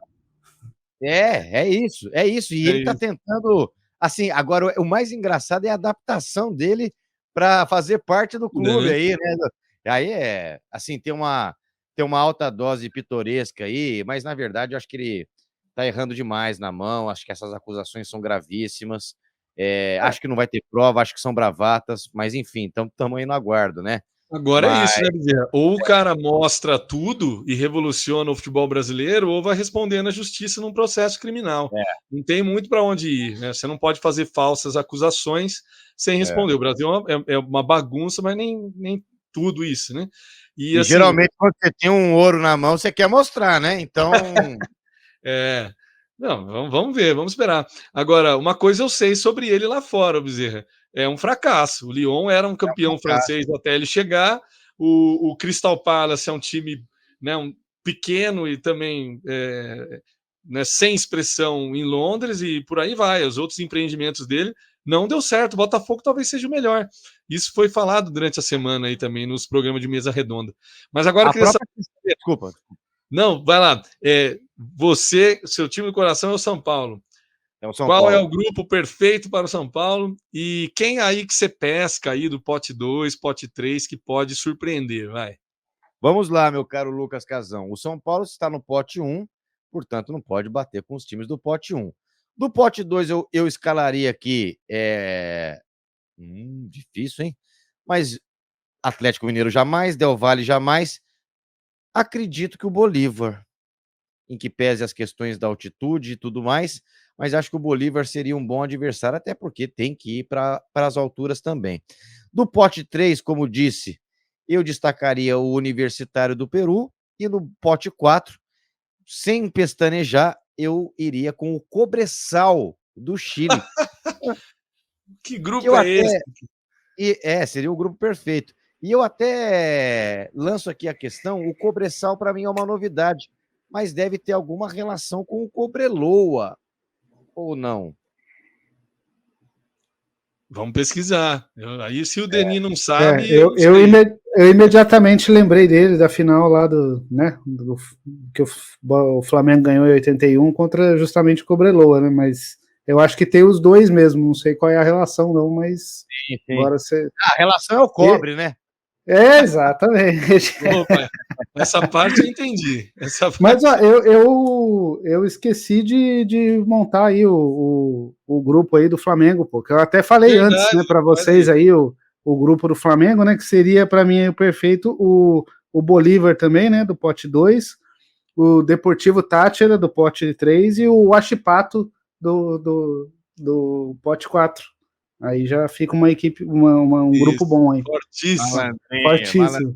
É isso. E ele está tentando... Assim, agora, o mais engraçado é a adaptação dele para fazer parte do clube aí, né? Aí assim, tem uma alta dose pitoresca aí, mas na verdade eu acho que ele tá errando demais na mão, acho que essas acusações são gravíssimas, acho que não vai ter prova, acho que são bravatas, mas enfim, estamos aí no aguardo, né? Agora é isso, né, Bezerra? Ou o cara mostra tudo e revoluciona o futebol brasileiro, ou vai responder na justiça num processo criminal. Não tem muito para onde ir, né? Você não pode fazer falsas acusações sem responder. O Brasil é uma bagunça, mas nem tudo isso, né? E assim, geralmente, quando você tem um ouro na mão, você quer mostrar, né? Então... Não, vamos ver, vamos esperar. Agora, uma coisa eu sei sobre ele lá fora, Bezerra. É um fracasso. O Lyon era um campeão francês até ele chegar. O Crystal Palace é um time, né, pequeno e também né, sem expressão em Londres e por aí vai. Os outros empreendimentos dele não deu certo. O Botafogo talvez seja o melhor. Isso foi falado durante a semana aí também nos programas de mesa redonda. Mas agora Desculpa. Não, vai lá. Seu time do coração é o São Paulo. Qual é o grupo perfeito para o São Paulo? E quem aí que você pesca aí do pote 2, pote 3 que pode surpreender? Vai. Vamos lá, meu caro Lucas Casão. O São Paulo está no pote 1, portanto não pode bater com os times do pote 1. Do pote 2 eu escalaria aqui, difícil, hein? Mas Atlético Mineiro jamais, Del Valle jamais. Acredito que o Bolívar, em que pese as questões da altitude e tudo mais, mas acho que o Bolívar seria um bom adversário, até porque tem que ir para as alturas também. Do pote 3, como disse, eu destacaria o Universitário do Peru, e no pote 4, sem pestanejar, eu iria com o Cobressal do Chile. Que grupo esse? Seria o grupo perfeito. E eu até lanço aqui a questão, o Cobressal para mim é uma novidade, mas deve ter alguma relação com o Cobreloa, ou não? Vamos pesquisar. Aí, se o Denis não sabe, eu, eu eu, sei. eu imediatamente lembrei dele da final lá que o Flamengo ganhou em 81 contra justamente o Cobreloa, né? Mas eu acho que tem os dois mesmo, não sei qual é a relação, não, mas Sim. agora você. A relação é o cobre, né? Exatamente. Opa, essa parte eu entendi. Mas ó, eu esqueci de montar aí o grupo aí do Flamengo, pô, que eu até falei antes, né, Verdade, para faz vocês aí o grupo do Flamengo, né, que seria para mim o perfeito o Bolívar também, né, do pote 2, o Deportivo Táchira do pote 3 e o Huachipato do pote 4. Aí já fica uma equipe, um grupo isso. bom aí. Fortíssimo. Fortíssimo.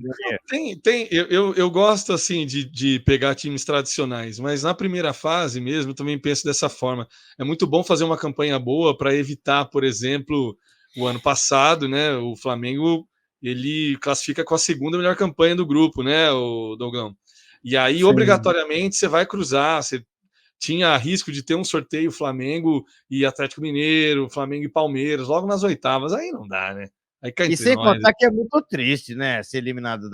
Eu gosto assim de pegar times tradicionais, mas na primeira fase mesmo eu também penso dessa forma. É muito bom fazer uma campanha boa para evitar, por exemplo, o ano passado, né? O Flamengo ele classifica com a segunda melhor campanha do grupo, né, o Dogão? E aí, Sim. obrigatoriamente, você vai cruzar. Você tinha risco de ter um sorteio Flamengo e Atlético Mineiro, Flamengo e Palmeiras, logo nas oitavas. Aí não dá, né? Aí cá E entre sem nós. contar que é muito triste, né? Ser eliminado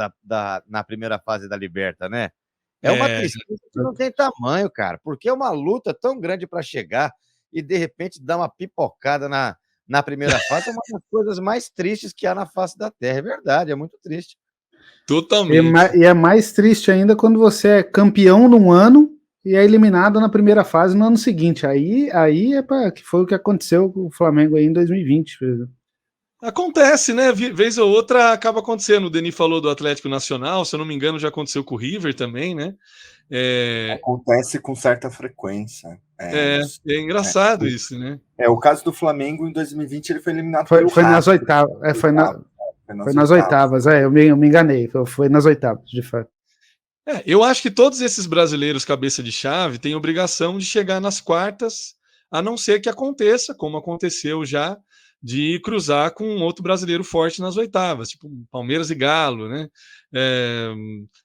na primeira fase da Liberta, né? É uma É, tristeza que não tem tamanho, cara, porque é uma luta tão grande para chegar e de repente dar uma pipocada na primeira fase é uma das coisas mais tristes que há na face da Terra. É verdade, é muito triste. totalmente. E é mais triste ainda quando você é campeão num ano e é eliminado na primeira fase no ano seguinte. Aí que foi o que aconteceu com o Flamengo aí em 2020. Por exemplo. Acontece, né? Vez ou outra acaba acontecendo. O Denis falou do Atlético Nacional, se eu não me engano, já aconteceu com o River também, né? Acontece com certa frequência. É engraçado isso, né? O caso do Flamengo em 2020 ele foi eliminado pelo Foi nas Racing. oitavas. Foi nas oitavas. oitavas, eu me enganei. Foi nas oitavas, de fato. Eu acho que todos esses brasileiros cabeça de chave têm obrigação de chegar nas quartas, a não ser que aconteça, como aconteceu já, de cruzar com outro brasileiro forte nas oitavas, tipo Palmeiras e Galo, né?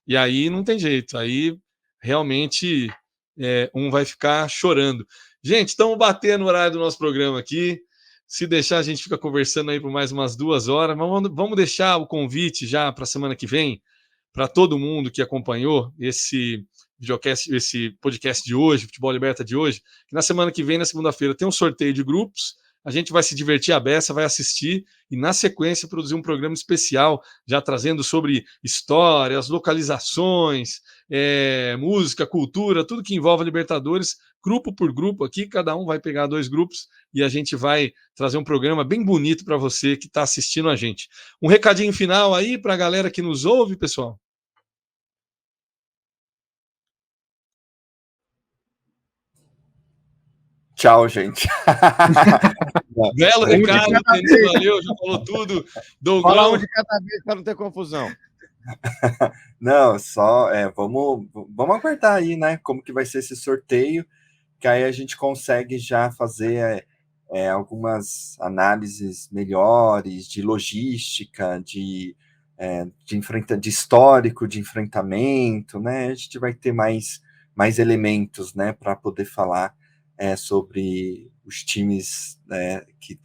E aí não tem jeito, aí realmente um vai ficar chorando. Gente, estamos batendo no horário do nosso programa aqui. Se deixar, a gente fica conversando aí por mais umas 2 horas, mas vamos deixar o convite já para a semana que vem para todo mundo que acompanhou esse videocast, esse podcast de hoje, Futebol Liberta de hoje, que na semana que vem, na segunda-feira, tem um sorteio de grupos. A gente vai se divertir a beça, vai assistir e, na sequência, produzir um programa especial, já trazendo sobre histórias, localizações, música, cultura, tudo que envolve a Libertadores, grupo por grupo aqui. Cada um vai pegar 2 grupos e a gente vai trazer um programa bem bonito para você que está assistindo a gente. Um recadinho final aí para a galera que nos ouve, pessoal. Tchau, gente. Belo recado, Denis, valeu, já falou tudo. Douglas. Fala um de cada vez para não ter confusão. Não, só vamos aguardar aí, né? Como que vai ser esse sorteio, que aí a gente consegue já fazer algumas análises melhores de logística, de histórico de enfrentamento, né? A gente vai ter mais elementos, né, para poder falar sobre os times, né, que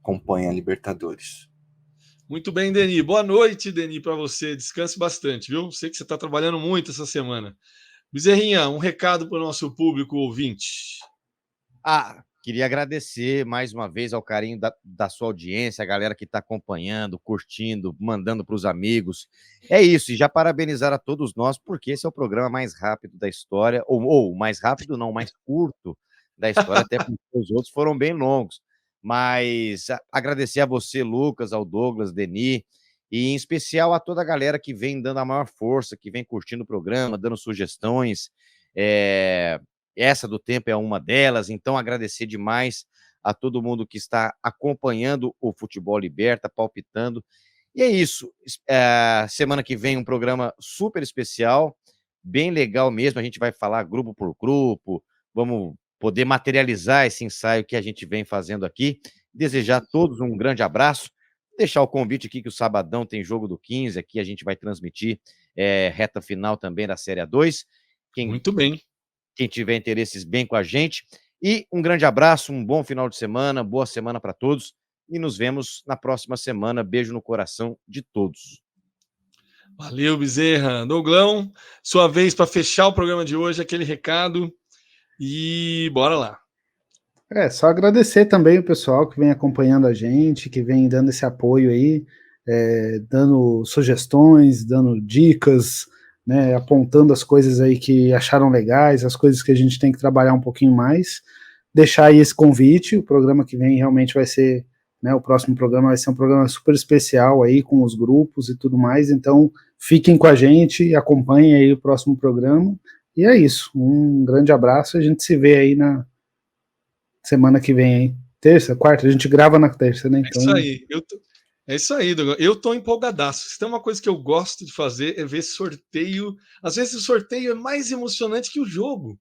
compõem a Libertadores. Muito bem, Denis. Boa noite, Denis, para você. Descanse bastante, viu? Sei que você está trabalhando muito essa semana. Bezerrinha, um recado para o nosso público ouvinte. Queria agradecer mais uma vez ao carinho da sua audiência, a galera que está acompanhando, curtindo, mandando para os amigos. É isso, e já parabenizar a todos nós, porque esse é o programa mais rápido da história, ou mais rápido não, mais curto da história, até porque os outros foram bem longos. Mas agradecer a você, Lucas, ao Douglas, Denis, e em especial a toda a galera que vem dando a maior força, que vem curtindo o programa, dando sugestões. Essa do tempo é uma delas, então agradecer demais a todo mundo que está acompanhando o Futebol Liberta, palpitando. E é isso. Semana que vem um programa super especial, bem legal mesmo. A gente vai falar grupo por grupo, vamos poder materializar esse ensaio que a gente vem fazendo aqui. Desejar a todos um grande abraço. Deixar o convite aqui que o sabadão tem jogo do 15, aqui a gente vai transmitir reta final também da Série A2. Muito bem. Quem tiver interesses, bem com a gente. E um grande abraço, um bom final de semana, boa semana para todos. E nos vemos na próxima semana. Beijo no coração de todos. Valeu, Bezerra. Douglão, sua vez para fechar o programa de hoje, aquele recado. E bora lá. Só agradecer também o pessoal que vem acompanhando a gente, que vem dando esse apoio aí, dando sugestões, dando dicas, né, apontando as coisas aí que acharam legais, as coisas que a gente tem que trabalhar um pouquinho mais. Deixar aí esse convite, o programa que vem realmente vai ser, né, o próximo programa vai ser um programa super especial aí, com os grupos e tudo mais, então fiquem com a gente, acompanhem aí o próximo programa, e é isso, um grande abraço, a gente se vê aí na semana que vem, hein? Terça, quarta, a gente grava na terça, né? Então... É isso aí. É isso aí, Douglas. Eu tô empolgadaço. Se tem uma coisa que eu gosto de fazer é ver sorteio. Às vezes o sorteio é mais emocionante que o jogo,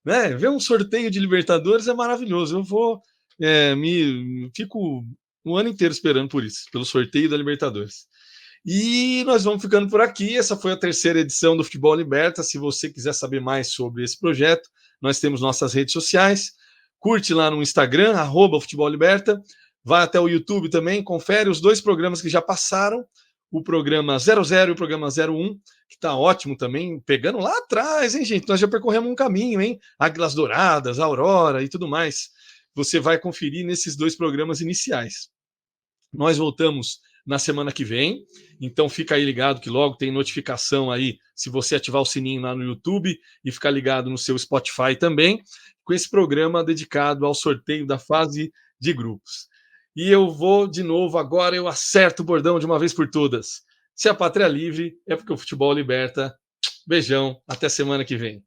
né? Ver um sorteio de Libertadores é maravilhoso. Eu vou fico o ano inteiro esperando por isso, pelo sorteio da Libertadores. E nós vamos ficando por aqui. Essa foi a terceira edição do Futebol Liberta. Se você quiser saber mais sobre esse projeto, nós temos nossas redes sociais. Curte lá no Instagram, @Futebol Liberta. Vai até o YouTube também, confere os 2 programas que já passaram, o programa 00 e o programa 01, que está ótimo também, pegando lá atrás, hein, gente? Nós já percorremos um caminho, hein? Águilas Douradas, Aurora e tudo mais. Você vai conferir nesses 2 programas iniciais. Nós voltamos na semana que vem, então fica aí ligado que logo tem notificação aí, se você ativar o sininho lá no YouTube e ficar ligado no seu Spotify também, com esse programa dedicado ao sorteio da fase de grupos. E eu vou de novo, agora eu acerto o bordão de uma vez por todas. Se a pátria é livre, é porque o futebol liberta. Beijão, até semana que vem.